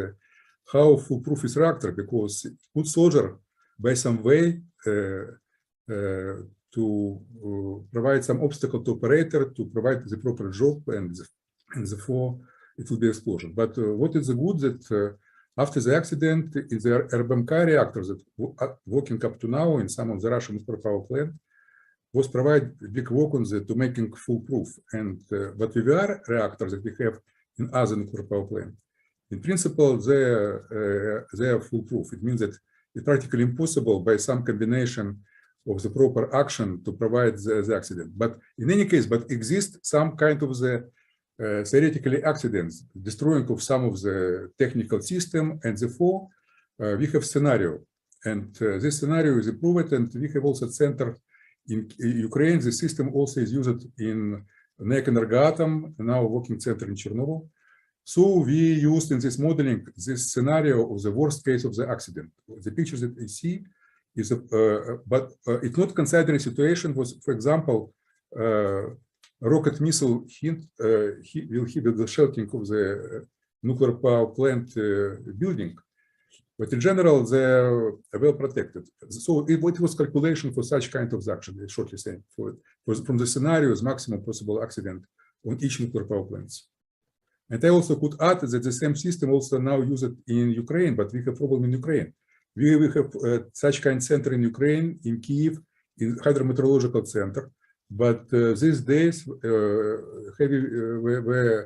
how foolproof is reactor, because good soldier by some way to provide some obstacle to operator to provide the proper job, and therefore it will be explosion. But what is the good that after the accident is the RBMK reactors that working up to now in some of the Russian nuclear power plant was provide big work on the to making foolproof. And but VVR reactors that we have in other nuclear power plant, in principle, they are foolproof. It means that it's practically impossible by some combination of the proper action to provide the accident. But in any case, but exists some kind of the theoretically accidents, destroying of some of the technical system, and therefore we have scenario. And this scenario is improved, and we have also center in Ukraine. The system also is used in NEC Energoatom, now working center in Chernobyl. So we used in this modeling this scenario of the worst case of the accident. The pictures that you see is, but it's not considering a situation was, for example, rocket missile will hit the sheltering of the nuclear power plant building. But in general, they're well protected. So it was calculation for such kind of action, shortly saying, from the scenarios, maximum possible accident on each nuclear power plants. And I also could add that the same system also now used in Ukraine, but we have problem in Ukraine. We have such kind of center in Ukraine, in Kyiv, in hydrometeorological center. But these days, where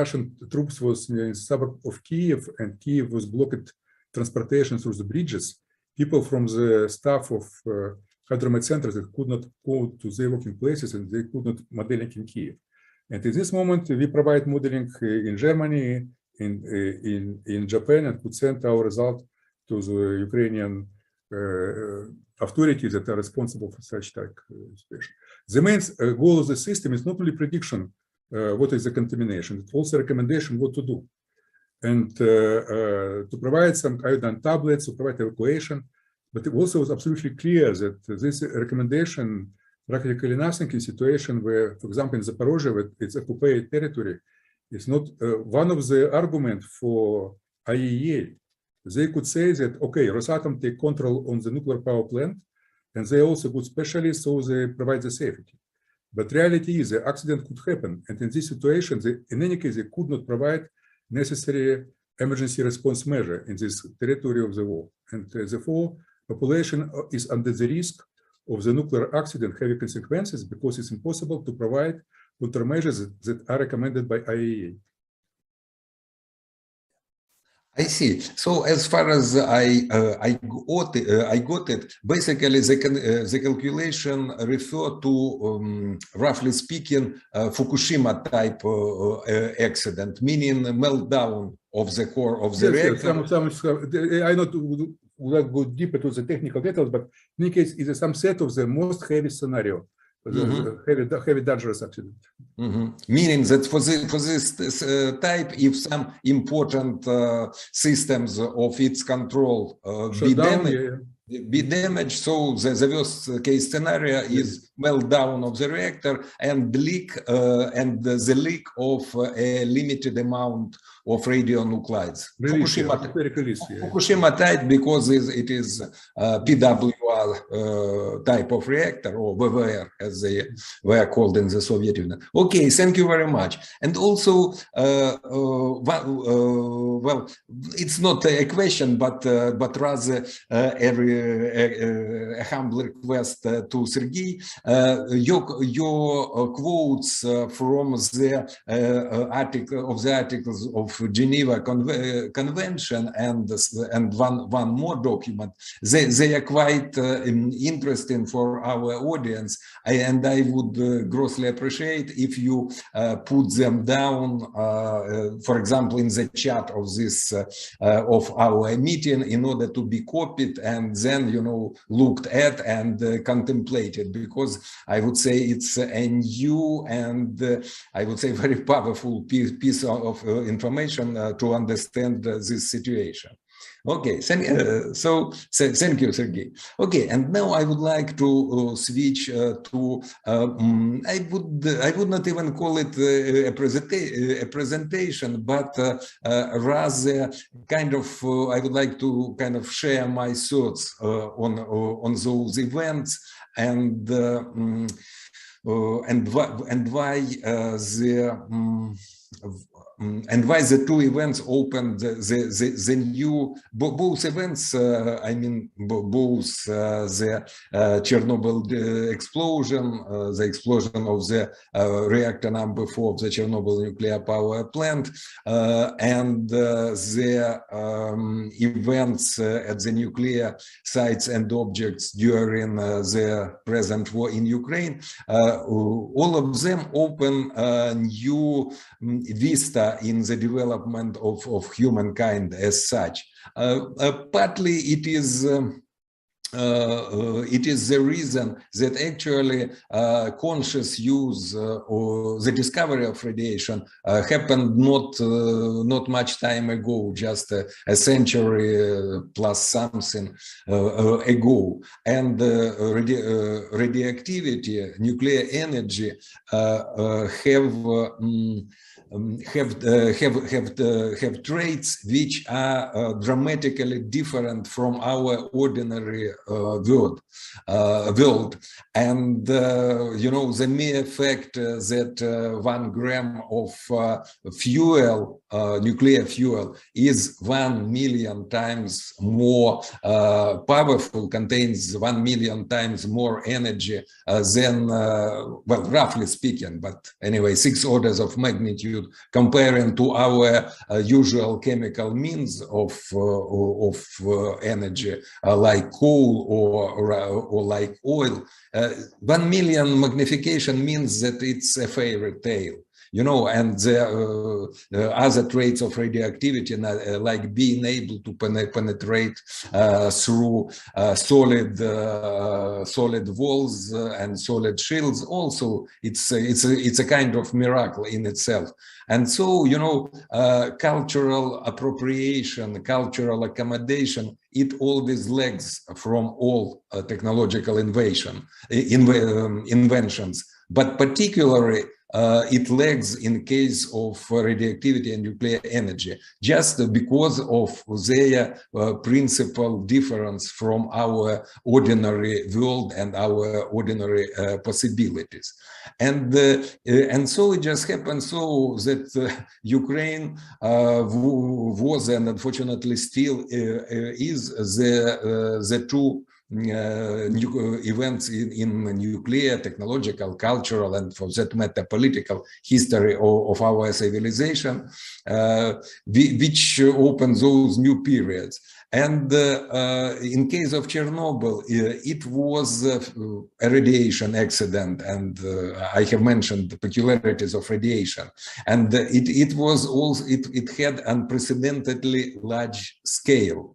Russian troops was in the suburb of Kyiv, and Kyiv was blocked transportation through the bridges, people from the staff of hydromet centers that could not go to their working places, and they could not modeling in Kyiv. And at this moment, we provide modeling in Germany, in Japan, and could send our result to the Ukrainian authorities that are responsible for such type situation. The main goal of the system is not only prediction what is the contamination, it's also recommendation what to do. And to provide some iodine tablets, to provide evacuation, but it also was absolutely clear that this recommendation practically nothing in situation where, for example, in Zaporozhye, where it's occupied territory, is not one of the arguments for IAEA. They could say that, okay, Rosatom take control on the nuclear power plant, and they also good specialists, so they provide the safety. But reality is the accident could happen, and in this situation, in any case, they could not provide necessary emergency response measure in this territory of the war. And therefore, population is under the risk of the nuclear accident having consequences because it's impossible to provide countermeasures that are recommended by IAEA. I see. So as far as I got it, basically the calculation refer to, roughly speaking, Fukushima type accident, meaning meltdown of the core of the reactor. I not would go deeper to the technical details, but in any case, it's some set of the most heavy scenario. Heavy dangerous accident. Meaning that for this type, if some important systems of its control be damaged, so the worst case scenario is meltdown of the reactor and leak the leak of a limited amount of radionucleades. Fukushima type because it is PWR type of reactor, or VVR as they were called in the Soviet Union. Okay, thank you very much. And also, well, it's not a question, but rather a humble request to Sergei. Your quotes from the articles of Geneva Convention and one more document, they are quite interesting for our audience, and I would grossly appreciate if you put them down, for example, in the chat of this of our meeting, in order to be copied and then, you know, looked at and contemplated, because I would say it's a new and I would say very powerful piece of information to understand this situation. Okay, thank you, Sergei. Okay, and now I would like to switch to I would not even call it a presentation, but rather kind of I would like to kind of share my thoughts on those events and why the two events opened the new, both events, I mean, both the Chernobyl explosion, the explosion of the reactor number 4 of the Chernobyl nuclear power plant, and the events at the nuclear sites and objects during the present war in Ukraine, all of them open a new vista in the development of humankind as such. Partly it is the reason that actually conscious use or the discovery of radiation happened not much time ago, just a century plus something ago, and radioactivity, nuclear energy have traits which are dramatically different from our ordinary world, and you know, the mere fact that 1 gram of fuel, nuclear fuel, is 1 million times more powerful, contains 1 million times more energy than, well, roughly speaking, but anyway, 6 orders of magnitude comparing to our usual chemical means of energy, like coal or like oil. 1 million magnification means that it's a fairy tale. you know, and the other traits of radioactivity, like being able to penetrate through solid walls and solid shields. Also, it's a kind of miracle in itself. And so, you know, cultural appropriation, cultural accommodation, it always lags from all technological inventions, but particularly it lags in case of radioactivity and nuclear energy, just because of their principal difference from our ordinary world and our ordinary possibilities. And so it just happened so that Ukraine was, and unfortunately still is, the two events in nuclear, technological, cultural, and for that matter, political history of our civilization, which open those new periods. And in case of Chernobyl, it was a radiation accident, and I have mentioned the peculiarities of radiation. And it was also, it had unprecedentedly large scale.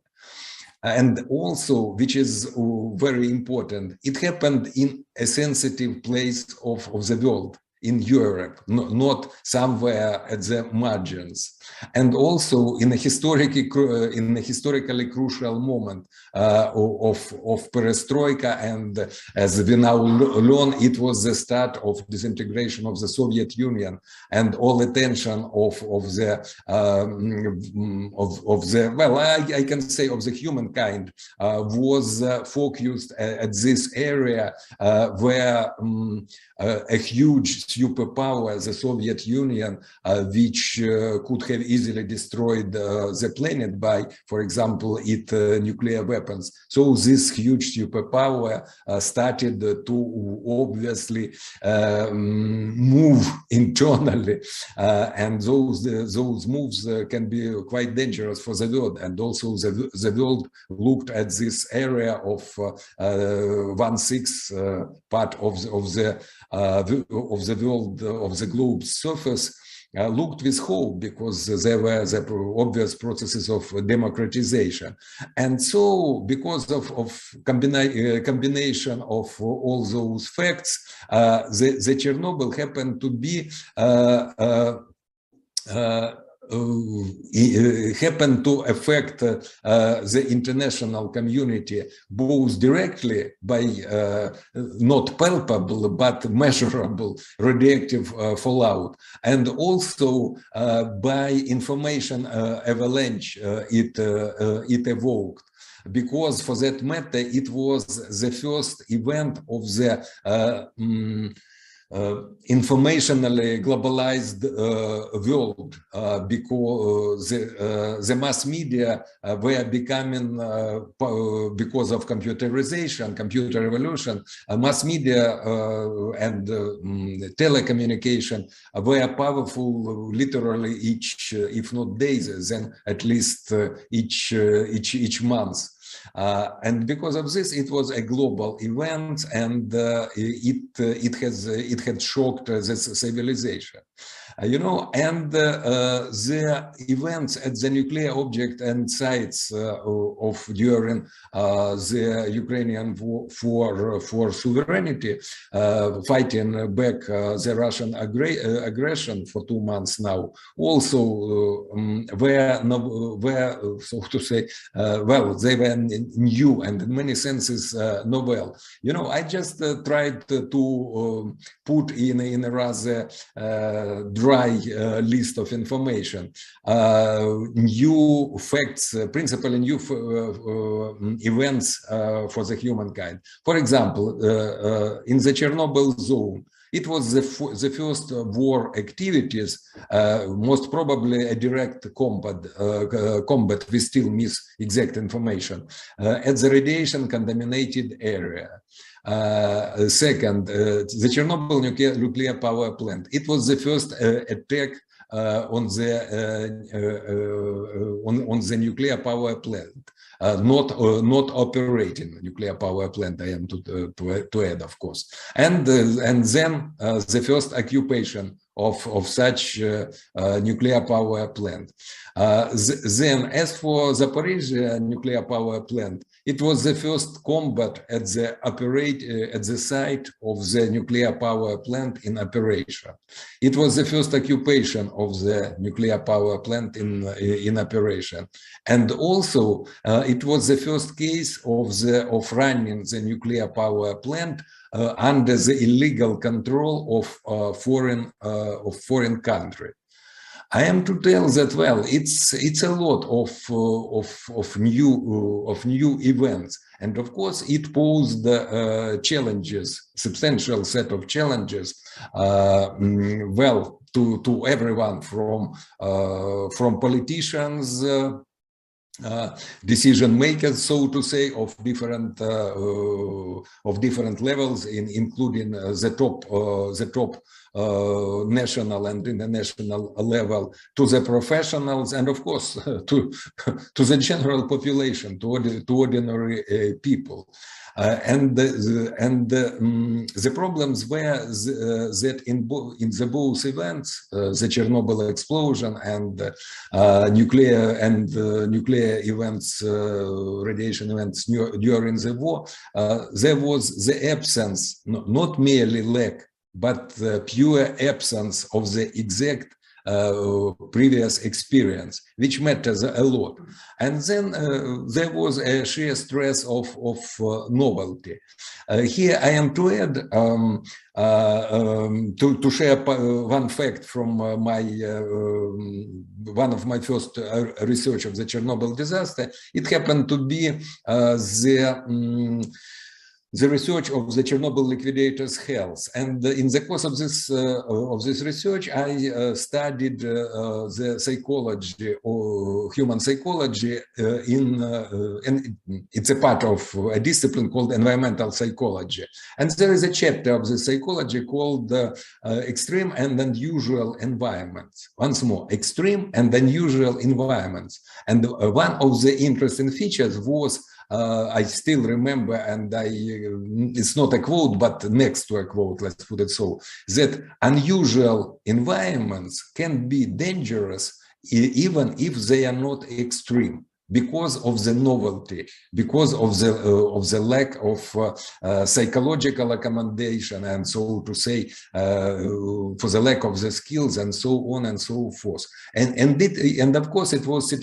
And also, which is very important, it happened in a sensitive place of the world, in Europe, not somewhere at the margins. And also in a historically crucial moment of perestroika, and as we now learn, it was the start of disintegration of the Soviet Union, and all attention of the well, I can say of the humankind was focused at this area where a huge superpower, the Soviet Union, which could have easily destroyed the planet by, for example, its nuclear weapons. So this huge superpower started to obviously move internally, and those moves can be quite dangerous for the world. And also the world looked at this area of 1/6 part of the world, of the globe's surface, looked with hope, because there were the obvious processes of democratization. And so, because of combination of all those facts, the Chernobyl happened to be happened to affect the international community both directly by not palpable but measurable radioactive fallout, and also by information avalanche it evoked. Because for that matter, it was the first event of the informationally globalized world, because the mass media were becoming, because of computerization, computer revolution, mass media and telecommunication were powerful literally each, if not days, then at least each month. And because of this, it was a global event, and it had shocked this civilization. You know, and the events at the nuclear object and sites of during the Ukrainian war for sovereignty, fighting back the Russian aggression for 2 months now, also were so to say, well, they were new and in many senses novel. You know, I just tried to put in a rather dry list of information new facts, principally new events for the humankind. For example, in the Chernobyl zone, it was the first war activities, most probably a direct combat, we still miss exact information, at the radiation contaminated area. Second, the Chernobyl nuclear power plant. It was the first attack on the nuclear power plant. Not operating nuclear power plant, I am to add, of course. And then the first occupation of such nuclear power plant. Then, as for Zaporizhzhia nuclear power plant, it was the first combat at the site of the nuclear power plant in operation. It was the first occupation of the nuclear power plant in operation, and also it was the first case of running the nuclear power plant under the illegal control of foreign country. I am to tell that, well, it's a lot of new events, and of course it posed challenges, substantial set of challenges, well, to everyone from politicians, decision makers, so to say, of different levels, including the top national and international level, to the professionals, and of course to the general population, to ordinary people. And the problems were that in the both events, the Chernobyl explosion and nuclear events, radiation events during the war, there was the absence, not merely lack, but the pure absence of the exact previous experience, which matters a lot. And then there was a sheer stress of novelty. Here I am to add, to share one fact from one of my first research of the Chernobyl disaster. It happened to be the research of the Chernobyl liquidators' health, and in the course of this research, I studied the psychology or human psychology and it's a part of a discipline called environmental psychology. And there is a chapter of the psychology called extreme and unusual environments. Once more, extreme and unusual environments. And one of the interesting features was, I still remember, and it's not a quote, but next to a quote, let's put it so, that unusual environments can be dangerous even if they are not extreme, because of the novelty, because of the lack of psychological accommodation, and so to say, for the lack of the skills, and so on and so forth. And of course it was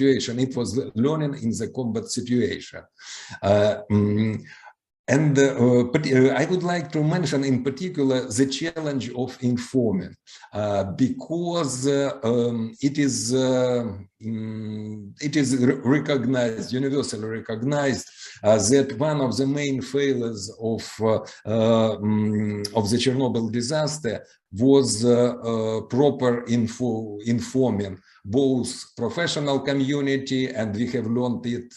learning in the combat situation. And I would like to mention in particular the challenge of informing, because it is recognized, universally recognized, that one of the main failures of the Chernobyl disaster was proper informing both professional community, and we have learned it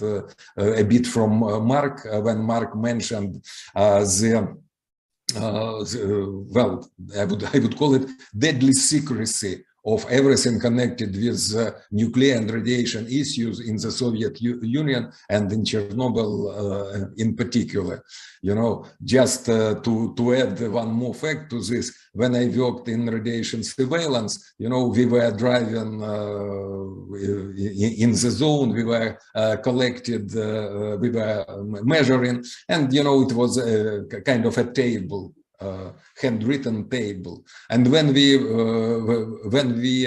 a bit from Mark, when Mark mentioned well, I would call it deadly secrecy of everything connected with nuclear and radiation issues in the Soviet Union and in Chernobyl in particular. You know, just to add one more fact to this, when I worked in radiation surveillance, you know, we were driving in the zone, we were collected, we were measuring, and, you know, it was a kind of a table, handwritten table, and when we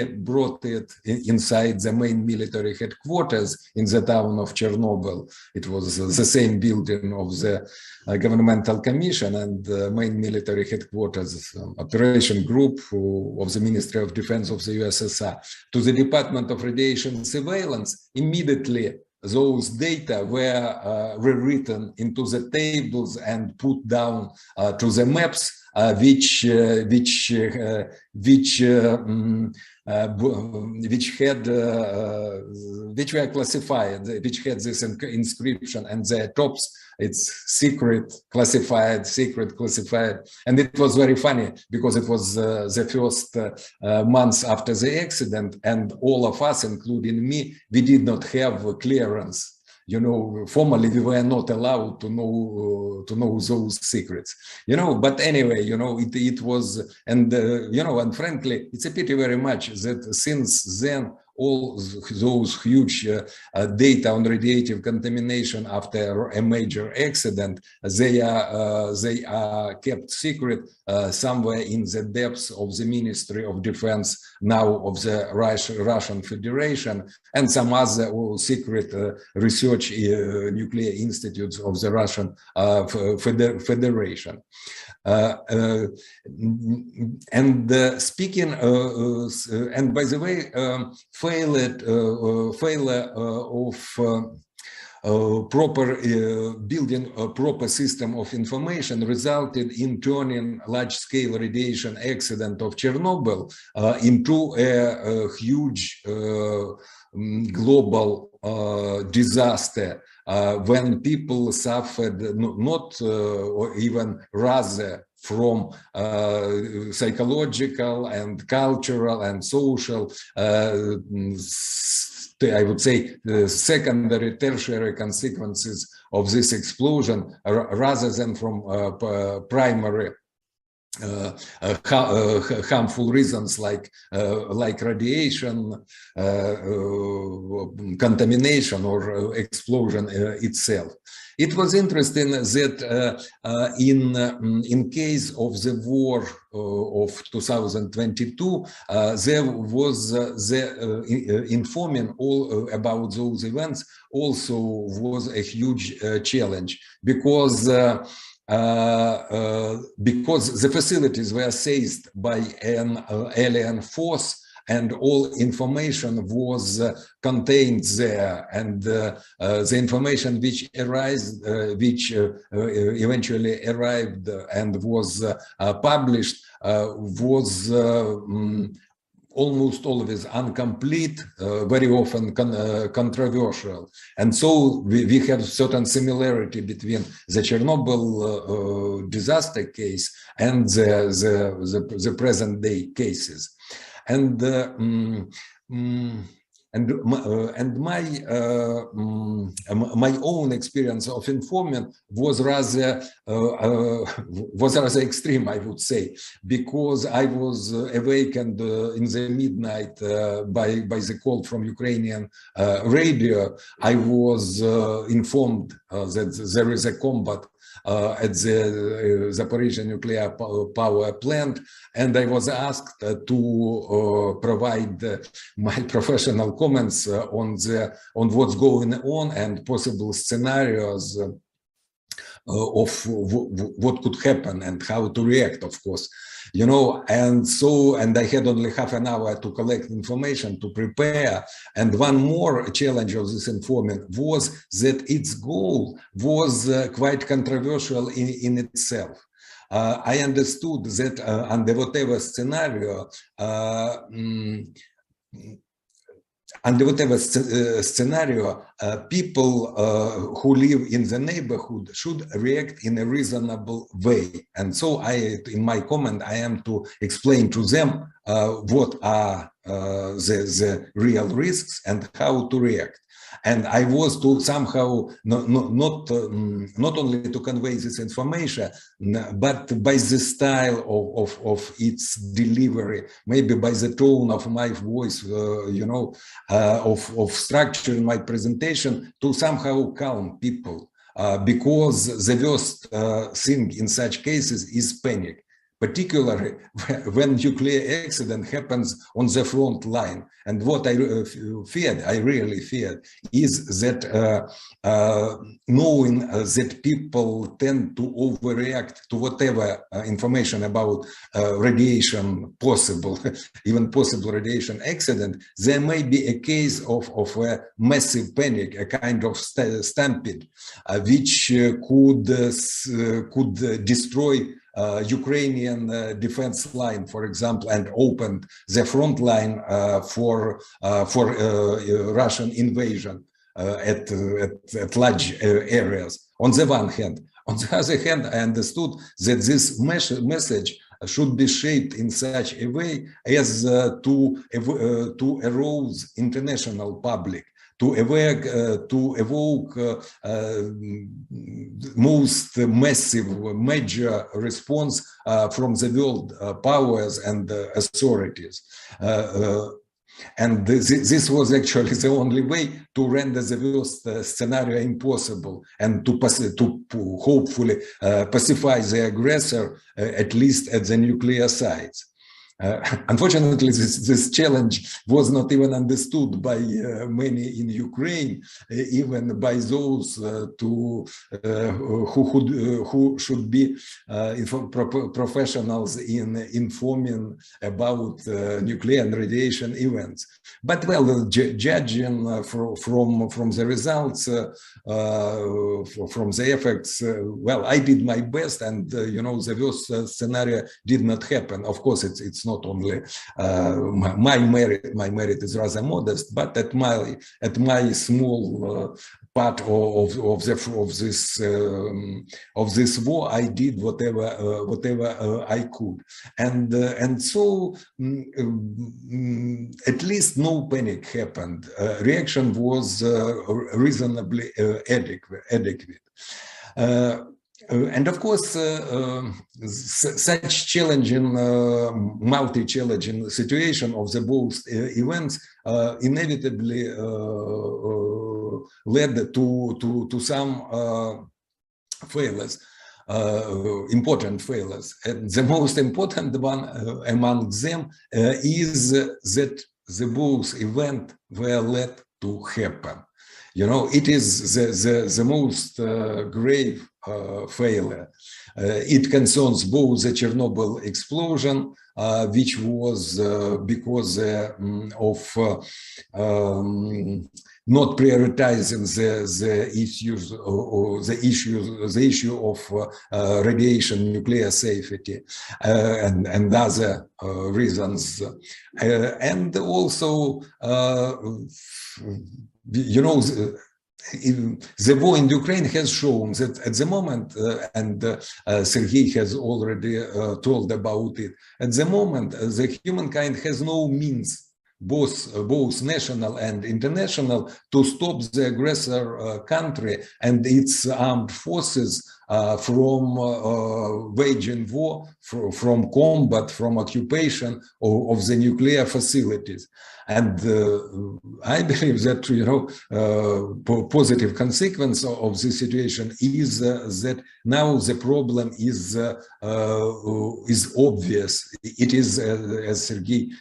brought it inside the main military headquarters in the town of Chernobyl, it was the same building of the governmental commission and the main military headquarters operation group of the Ministry of Defense of the USSR, to the Department of Radiation Surveillance. Immediately those data were rewritten into the tables and put down to the maps, which were classified, which had this inscription, and the tops, it's secret classified, and it was very funny because it was the first months after the accident, and all of us, including me, we did not have clearance, you know, formally we were not allowed to know those secrets, you know. But anyway, you know, it was, and you know, and frankly, it's a pity very much that since then all those huge data on radiative contamination after a major accident, they are kept secret somewhere in the depths of the Ministry of Defense now of the Russian Federation, and some other secret research nuclear institutes of the Russian Federation. And speaking, and by the way, failure of proper building a proper system of information resulted in turning large-scale radiation accident of Chernobyl into a huge global disaster, when people suffered not or even rather from psychological and cultural and social, I would say, secondary, tertiary consequences of this explosion, rather than from primary harmful reasons like radiation, contamination, or explosion itself. It was interesting that in case of the war of 2022, there was the informing all about those events also was a huge challenge, because the facilities were seized by an alien force, and all information was contained there, and the information which eventually arrived and was published was almost always incomplete, very often controversial. And so we have certain similarity between the Chernobyl disaster case and the present day cases. And my own experience of informant was rather extreme, I would say, because I was awakened in the midnight by the call from Ukrainian radio. I was informed that there is a combat at the Zaporizhzhia nuclear power plant, and I was asked to provide my professional comments on what's going on and possible scenarios of what could happen and how to react, of course. You know, and I had only half an hour to collect information, to prepare. And one more challenge of this informant was that its goal was quite controversial in itself. I understood that under whatever scenario, people who live in the neighborhood should react in a reasonable way. And so in my comment, I am to explain to them what are the real risks and how to react. And I was to somehow not only to convey this information, but by the style of its delivery, maybe by the tone of my voice, you know, of structuring my presentation, to somehow calm people, because the worst thing in such cases is panic, particularly when nuclear accident happens on the front line. And what I really feared, is that knowing that people tend to overreact to whatever information about radiation possible, even possible radiation accident, there may be a case of a massive panic, a kind of stampede, which could destroy Ukrainian defense line, for example, and opened the front line for Russian invasion at large areas. On the one hand, on the other hand, I understood that this message should be shaped in such a way as to arouse international public, to evoke most massive, major response from the world powers and authorities. And this was actually the only way to render the worst scenario impossible and to hopefully pacify the aggressor, at least at the nuclear sites. Unfortunately, this challenge was not even understood by many in Ukraine, even by those who should be professionals in informing about nuclear and radiation events. But well, judging from the results, from the effects, well, I did my best, and you know, the worst scenario did not happen. Of course, it's not only my merit is rather modest, but at my small part of this war, I did whatever I could, and so at least no panic happened. Reaction was reasonably adequate. And of course, such challenging, multi-challenging situation of the both events inevitably led to some failures, important failures. And the most important one among them is that the both events were led to happen. You know, it is the most grave failure. It concerns both the Chernobyl explosion, which was because of not prioritizing the issue of radiation nuclear safety and other reasons, and also you know, the war in Ukraine has shown that at the moment, and Serhii has already told about it, at the moment the humankind has no means, both national and international, to stop the aggressor country and its armed forces from waging war, from combat, from occupation of the nuclear facilities. And I believe that, you know, positive consequence of this situation is that now the problem is obvious. It is, as Sergei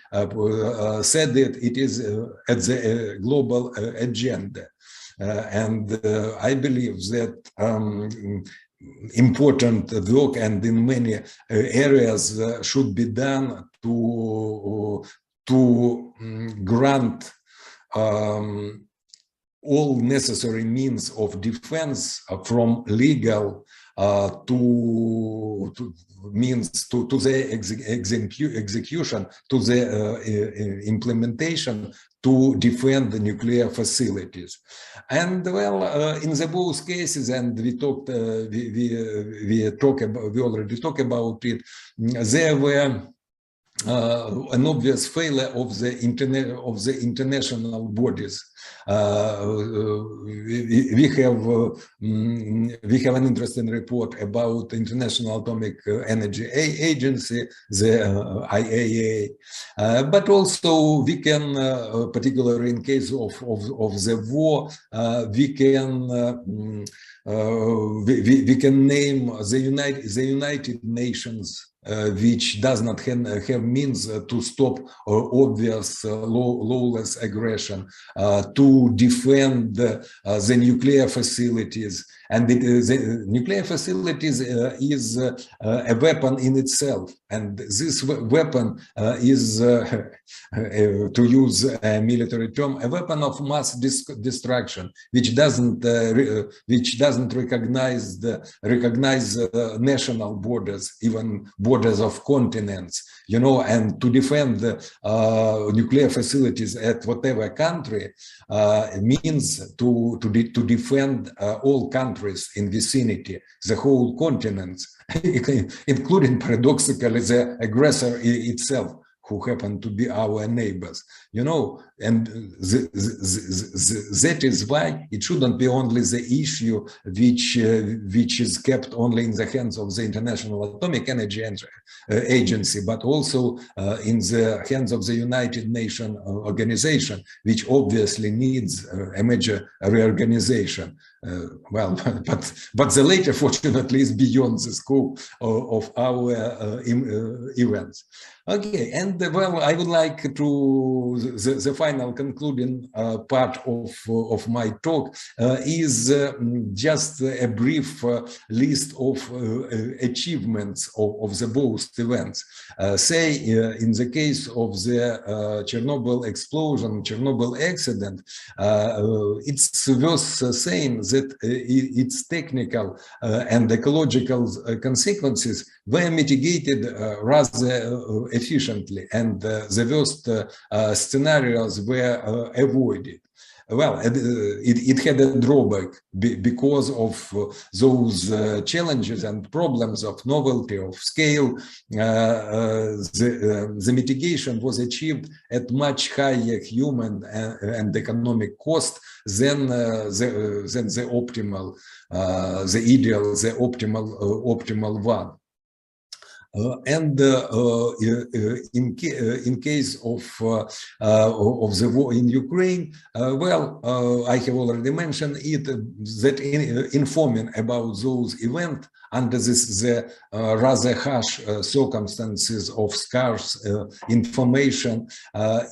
said it is at the global agenda. And I believe that important work, and in many areas, should be done to grant all necessary means of defense, from legal to means to the execution, to the implementation, to defend the nuclear facilities. And well, in the both cases, and we already talked about it, there were an obvious failure of the international bodies. We have an interesting report about the International Atomic Energy Agency, the IAEA, but also we can, particularly in case of the war, we can name the United Nations, which does not have means to stop obvious lawless aggression, to defend the nuclear facilities. And the nuclear facilities is a weapon in itself. And this weapon is, to use a military term, a weapon of mass destruction, which doesn't recognize national borders, even borders of continents, you know. And to defend nuclear facilities at whatever country means to defend all countries in vicinity, the whole continents, including paradoxically the aggressor itself, who happen to be our neighbors, you know, and that is why it shouldn't be only the issue which is kept only in the hands of the International Atomic Energy Agency, but also in the hands of the United Nations organization, which obviously needs a major reorganization. Well, but the later, fortunately, is beyond the scope of our events. Okay, and well, I would like to the final concluding part of my talk is just a brief list of achievements of the both events. Say in the case of the Chernobyl explosion, Chernobyl accident, it's worth saying that its technical and ecological consequences were mitigated rather efficiently, and the worst scenarios were avoided. Well, it had a drawback because of those challenges and problems of novelty, of scale. The mitigation was achieved at much higher human and economic cost than the optimal, the ideal, the optimal one. And in case of the war in Ukraine, well, I have already mentioned it, that informing about those events under the rather harsh circumstances of scarce information,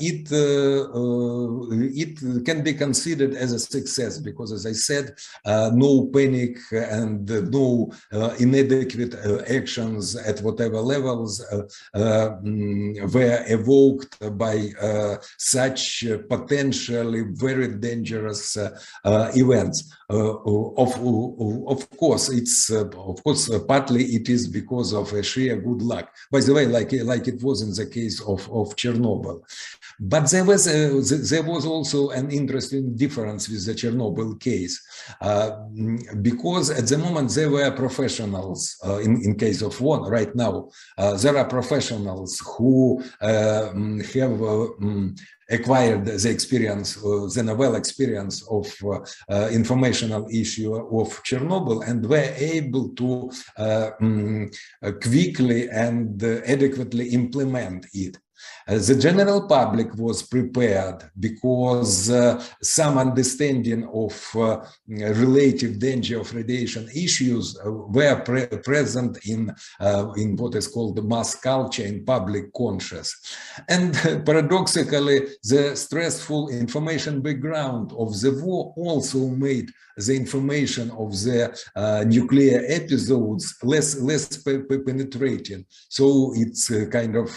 it can be considered as a success because, as I said, no panic and no inadequate actions at whatever levels were evoked by such potentially very dangerous events. Of course, partly it is because of a sheer good luck. By the way, like it was in the case of Chernobyl. But there was also an interesting difference with the Chernobyl case, because at the moment there were professionals in case of one. Right now, there are professionals who have acquired the experience, the novel experience of informational issue of Chernobyl, and were able to quickly and adequately implement it. The general public was prepared because some understanding of relative danger of radiation issues were present in what is called the mass culture, in public conscious. And paradoxically, the stressful information background of the war also made the information of the nuclear episodes less penetrating. So it's kind of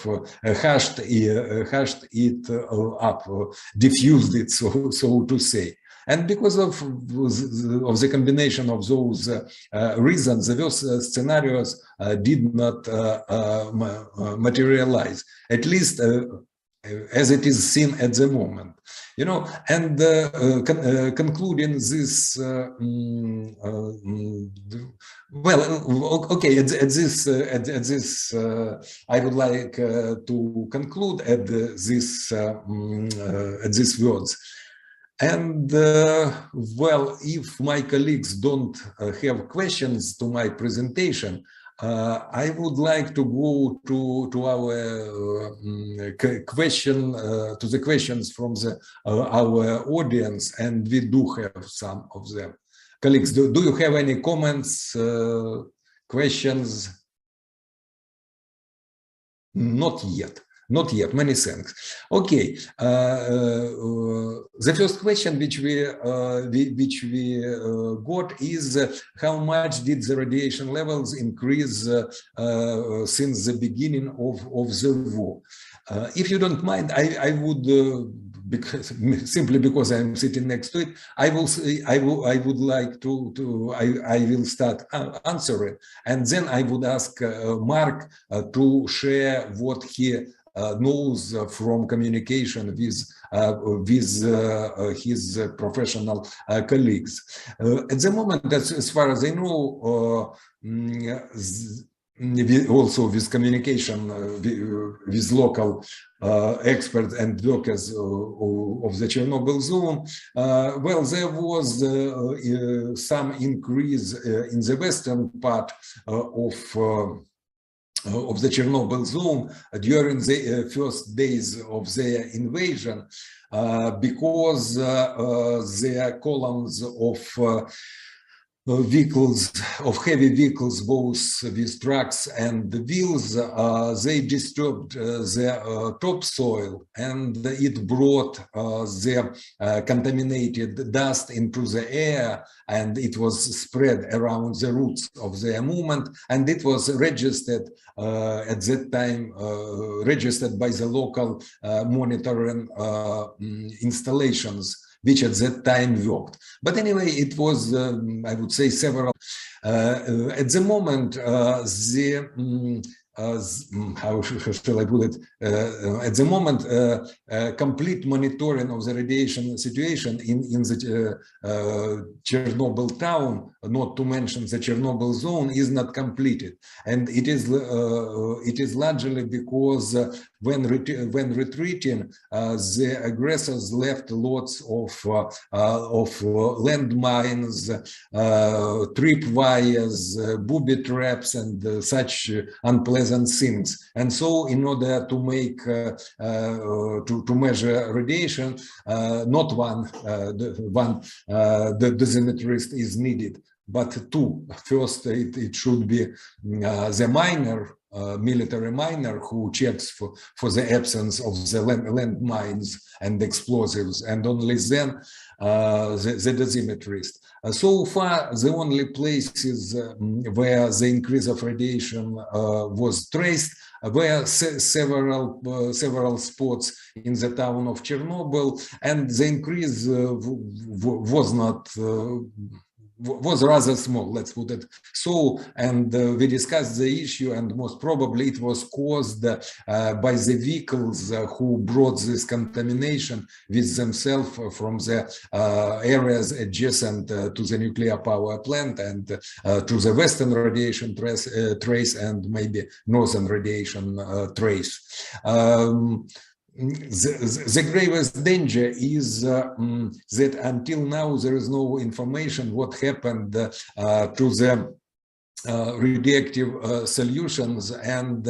hushed it up, diffused it, so to say. And because of the combination of those reasons, those scenarios did not materialize, at least as it is seen at the moment, you know. And concluding this, well, okay, at this, I would like to conclude at these words. And well, if my colleagues don't have questions to my presentation, I would like to go to our question, to the questions from our audience, and we do have some of them. Colleagues, do you have any comments, questions? Not yet. Not yet. Many thanks. Okay. The first question which we got is how much did the radiation levels increase since the beginning of the war? If you don't mind, I would, simply because I'm sitting next to it, I will start answering, and then I would ask Mark to share what he knows from communication with his professional colleagues. At the moment, as far as I know, also with communication with local experts and workers of the Chernobyl zone. Well, there was some increase in the western part of the Chernobyl zone during the first days of their invasion, because the columns of vehicles, of heavy vehicles, both with trucks and wheels, they disturbed the topsoil, and it brought the contaminated dust into the air, and it was spread around the routes of their movement, and it was registered at that time, registered by the local monitoring installations, which at that time worked. But anyway, it was, I would say, several. At the moment, how shall I put it? At the moment, complete monitoring of the radiation situation in the Chernobyl town, not to mention the Chernobyl zone, is not completed, and it is largely because when retreating, the aggressors left lots of landmines, tripwires, booby traps, and such unpleasant things. And so, in order to make to measure radiation, not one dosimetrist is needed, but two. First, it should be the miner, military miner, who checks for the absence of the landmines and explosives, and only then the dosimetrist. So far, the only places where the increase of radiation was traced were several spots in the town of Chernobyl, and the increase was rather small, let's put it so. And we discussed the issue, and most probably it was caused by the vehicles who brought this contamination with themselves from the areas adjacent to the nuclear power plant and to the western radiation trace and maybe northern radiation trace. The gravest danger is that until now there is no information what happened to the radioactive solutions and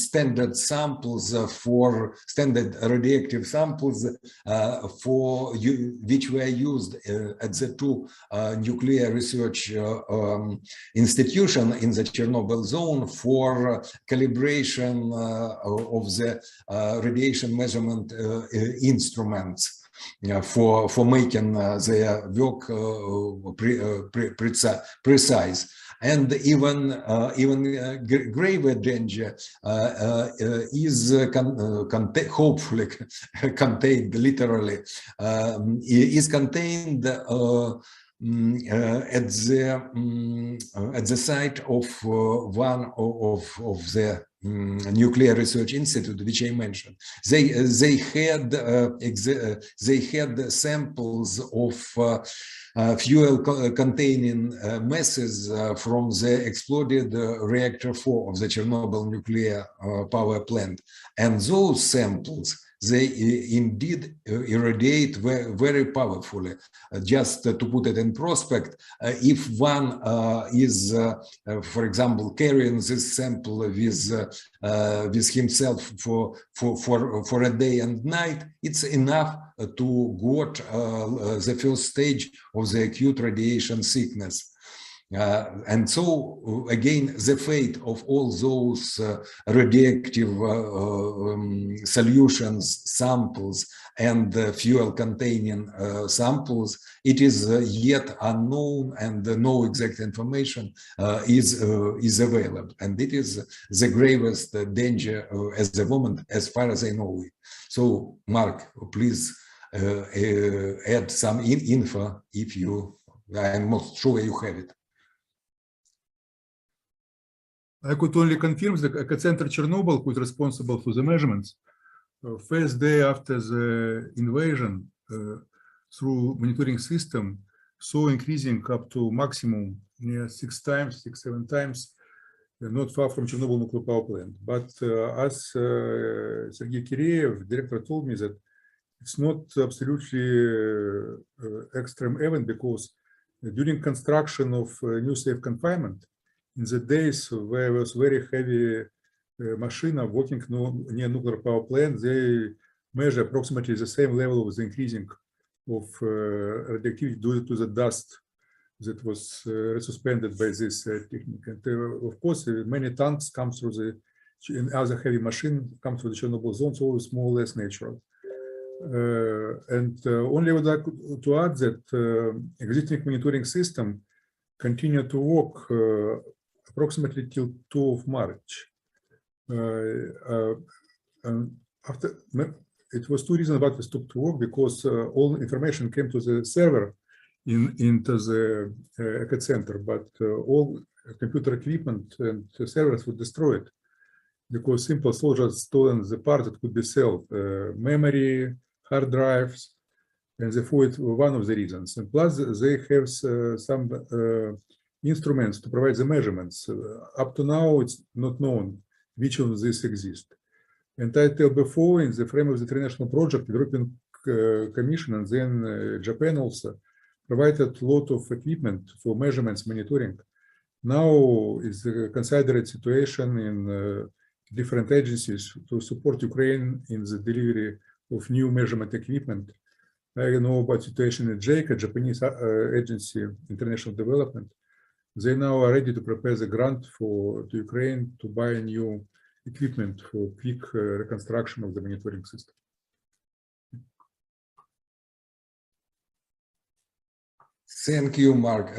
standard samples for standard radioactive samples for which were used at the two nuclear research institution in the Chernobyl zone for calibration of the radiation measurement instruments. For making their work precise. And even graver danger is hopefully contained literally, is contained at the site of one of the nuclear research institute which I mentioned. They had samples of fuel containing masses from the exploded reactor 4 of the Chernobyl nuclear power plant, and those samples, they indeed irradiate very powerfully. Just to put it in prospect, if one is, for example, carrying this sample with himself for a day and night, it's enough to got the first stage of the acute radiation sickness. And so, again, the fate of all those radioactive solutions, samples, and fuel-containing samples, it is yet unknown, and no exact information is available. And it is the gravest danger at the moment, as far as I know it. So, Mark, please add some info if you, I'm not sure you have it. I could only confirm that the epicenter Chernobyl was responsible for the measurements. First day after the invasion, through monitoring system, saw increasing up to maximum near 6, 7 times not far from Chernobyl nuclear power plant. But as Sergei Kireev, director, told me that it's not absolutely extreme event, because during construction of new safe confinement, in the days where was very heavy machine working near nuclear power plant, they measure approximately the same level of the increasing of radioactivity due to the dust that was resuspended by this technique. And of course, many tanks come through the, and other heavy machine come through the Chernobyl zone, so it's more or less natural. Only I would like to add that existing monitoring system continued to work approximately till 2 of March. After it was 2 reasons why we stopped to work, because all information came to the server into the epicenter, but all computer equipment and servers were destroyed because simple soldiers stolen the parts that could be sold, memory, hard drives, and therefore it was one of the reasons. And plus they have some instruments to provide the measurements. Up to now, it's not known which of these exist. And I tell before, in the frame of the international project, the European Commission and then Japan also provided a lot of equipment for measurements monitoring. Now is a considered situation in different agencies to support Ukraine in the delivery of new measurement equipment. I know about situation in JICA, Japanese Agency International Development. They now are ready to prepare the grant to Ukraine to buy new equipment for quick reconstruction of the monitoring system. Thank you, Mark.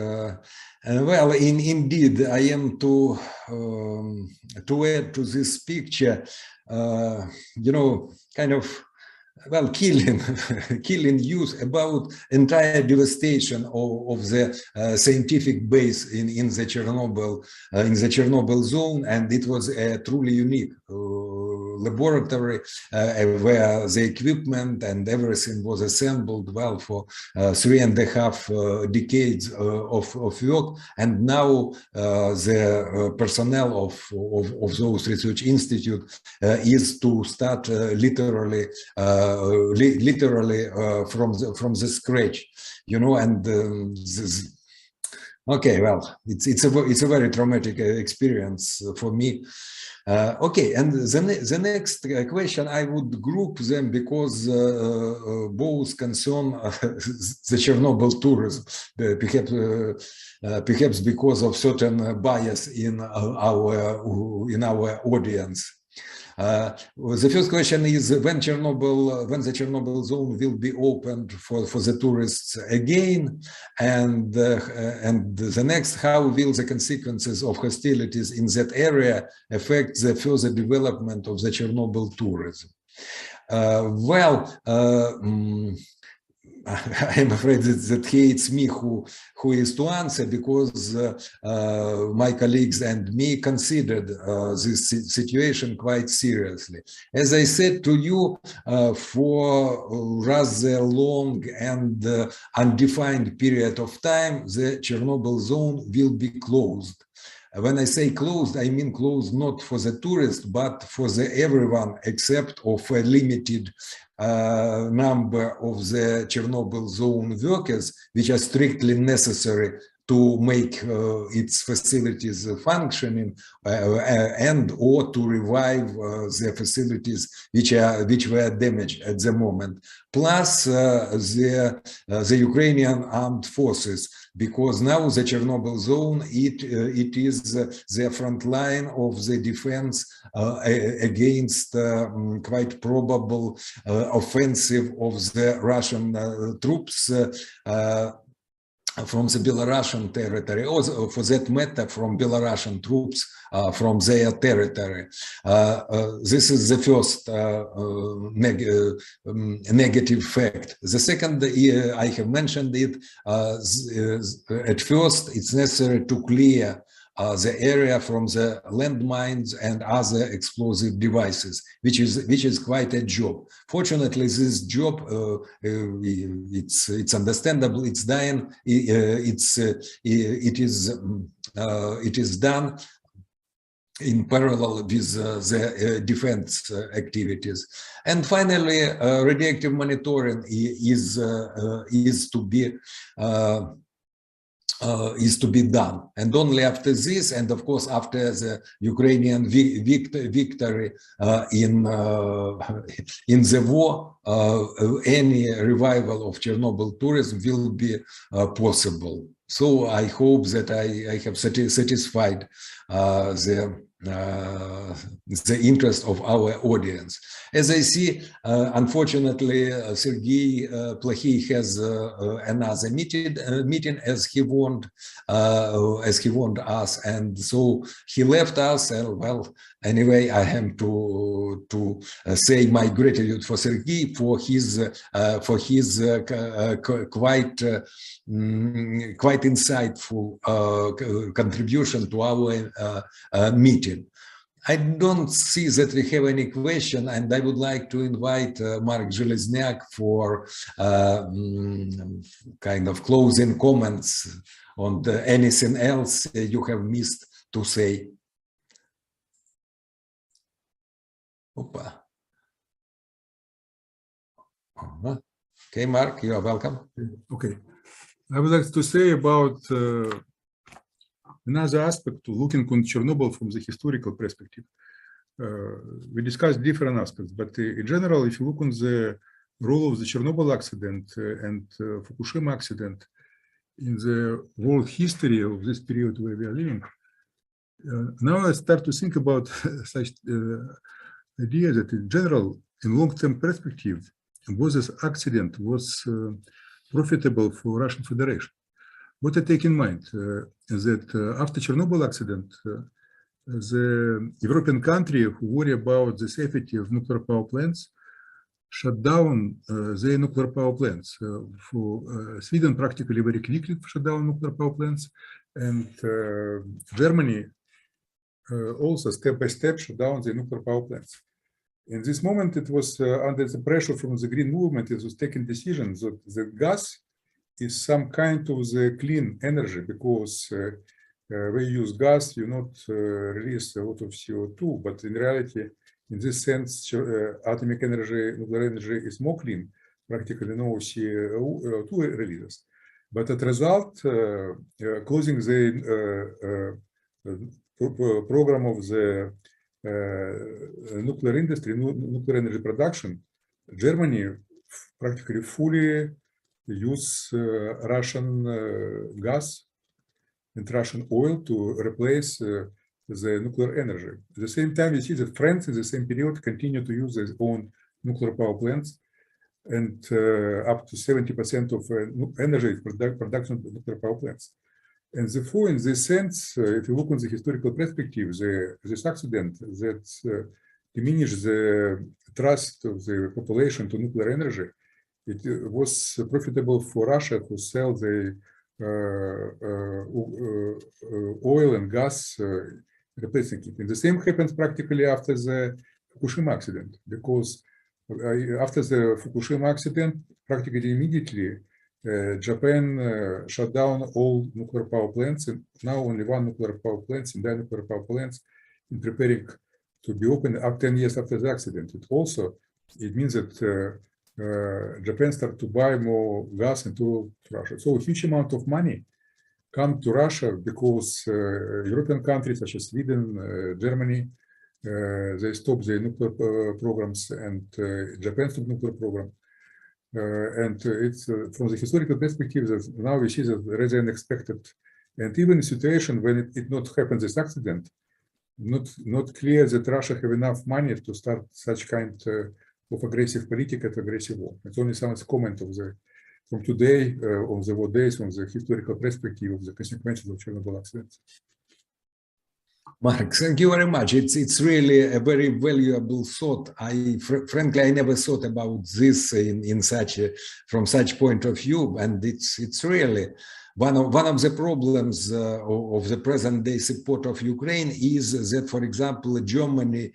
Well, indeed, I am to add to this picture, you know, kind of, well, killing news about entire devastation of the scientific base in the Chernobyl zone, and it was a truly unique laboratory where the equipment and everything was assembled well for 3.5 decades of work, and now the personnel of those research institutes is to start literally from the scratch, you know, and okay, well, it's a very traumatic experience for me. Okay, and the next question, I would group them because both concern the Chernobyl tourism, perhaps because of certain bias in our audience. The first question is when the Chernobyl zone will be opened for the tourists again, and the next, how will the consequences of hostilities in that area affect the further development of the Chernobyl tourism? I'm afraid that here it's me who is to answer, because my colleagues and me considered this situation quite seriously. As I said to you, for rather long and undefined period of time, the Chernobyl zone will be closed. When I say closed, I mean closed not for the tourists, but for everyone except of a limited number of the Chernobyl zone workers, which are strictly necessary to make its facilities functioning and or to revive the facilities which were damaged at the moment, plus the Ukrainian armed forces, because now the Chernobyl zone it is the front line of the defense against quite probable offensive of the Russian troops from the Belarusian territory, or for that matter, from Belarusian troops from their territory. This is the first negative fact. The second, I have mentioned it, at first it's necessary to clear the area from the landmines and other explosive devices, which is quite a job. Fortunately, this job it's understandable. It's done. It is done in parallel with the defense activities. And finally, radioactive monitoring is to be done. And only after this, and of course after the Ukrainian victory in the war, any revival of Chernobyl tourism will be possible. So I hope that I have satisfied the interest of our audience. As I see, unfortunately, Serhii Plokhii has another meeting as he warned us, and so he left us. Well, anyway, I have to say my gratitude for Serhii for his quite insightful contribution to our meeting. I don't see that we have any question, and I would like to invite Mark Zheleznyak for kind of closing comments on anything else you have missed to say. Opa. Okay, Mark, you are welcome. Okay. I would like to say about another aspect to looking on Chernobyl from the historical perspective. We discussed different aspects, but in general, if you look on the role of the Chernobyl accident and Fukushima accident in the world history of this period where we are living, now I start to think about such idea that in general, in long-term perspective, was this accident was profitable for Russian Federation. What I take in mind that after Chernobyl accident, the European country who worry about the safety of nuclear power plants shut down their nuclear power plants. For Sweden, practically very quickly shut down nuclear power plants, and Germany also step by step shut down the nuclear power plants. In this moment, it was under the pressure from the green movement. It was taking decisions that the gas is some kind of the clean energy, because when you use gas, you not release a lot of CO2, but in reality, in this sense, atomic energy, nuclear energy is more clean, practically no CO2 releases. But as a result, closing the program of the nuclear industry, nuclear energy production, Germany practically fully use Russian gas and Russian oil to replace the nuclear energy. At the same time, we see that France in the same period continue to use their own nuclear power plants, and up to 70% of energy is production of nuclear power plants. And therefore, in this sense, if you look on the historical perspective, this accident that diminished the trust of the population to nuclear energy, it was profitable for Russia to sell the oil and gas, replacing it. And the same happens practically after the Fukushima accident, because after the Fukushima accident, practically immediately, Japan shut down all nuclear power plants, and now only one nuclear power plant, and then nuclear power plants, in preparing to be opened up 10 years after the accident. It means that Japan started to buy more gas into Russia. So a huge amount of money come to Russia because European countries such as Sweden, Germany, they stopped their nuclear programs, and Japan stopped nuclear program. And it's from the historical perspective that now we see that rather unexpected, and even a situation when it not happened, this accident, not clear that Russia have enough money to start such kind of aggressive political and aggressive war. It's only some comment of the from today of the war days from the historical perspective of the consequences of Chernobyl accident. Mark, thank you very much. It's really a very valuable thought. Frankly, I never thought about this in from such point of view, and it's really one of the problems of the present day support of Ukraine is that, for example, Germany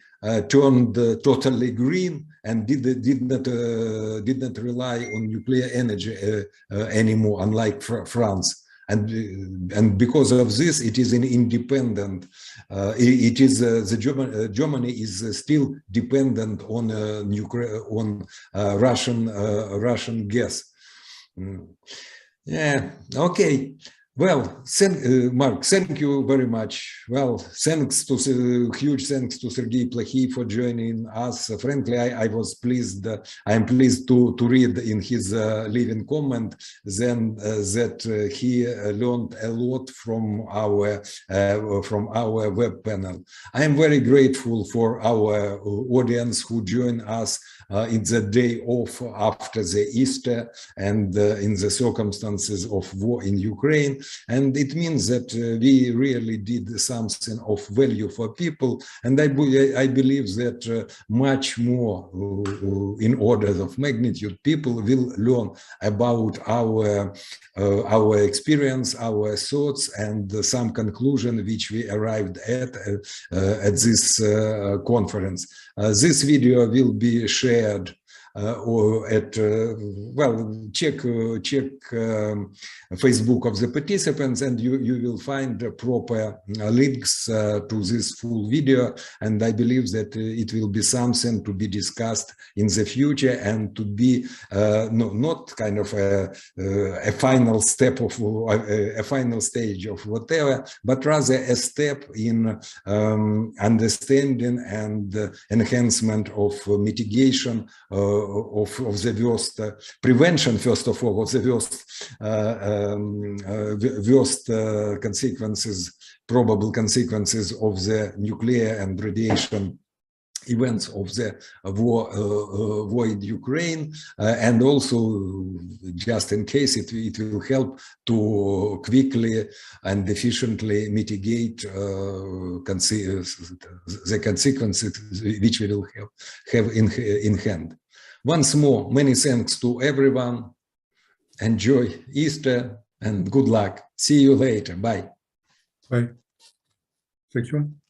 turned totally green and did not rely on nuclear energy anymore, unlike France. and because of this, it is an independent. Germany is still dependent on Russian gas. Yeah. Okay. Well, Mark, thank you very much. Well, huge thanks to Serhii Plokhii for joining us. Frankly, I was pleased. I am pleased to read in his leaving comment then that he learned a lot from our web panel. I am very grateful for our audience who joined us in the day off after the Easter and in the circumstances of war in Ukraine. And it means that we really did something of value for people. And I believe that much more in orders of magnitude, people will learn about our experience, our thoughts, and some conclusion which we arrived at this conference. This video will be shared or at check Facebook of the participants, and you will find proper links to this full video. And I believe that it will be something to be discussed in the future and to be not kind of a final step of a final stage of whatever, but rather a step in understanding and enhancement of mitigation of the worst prevention, first of all, of the worst consequences, probable consequences of the nuclear and radiation events of the war in Ukraine, and also, just in case, it will help to quickly and efficiently mitigate the consequences which we will have in hand. Once more, many thanks to everyone. Enjoy Easter and good luck. See you later. Bye. Bye. Thank you.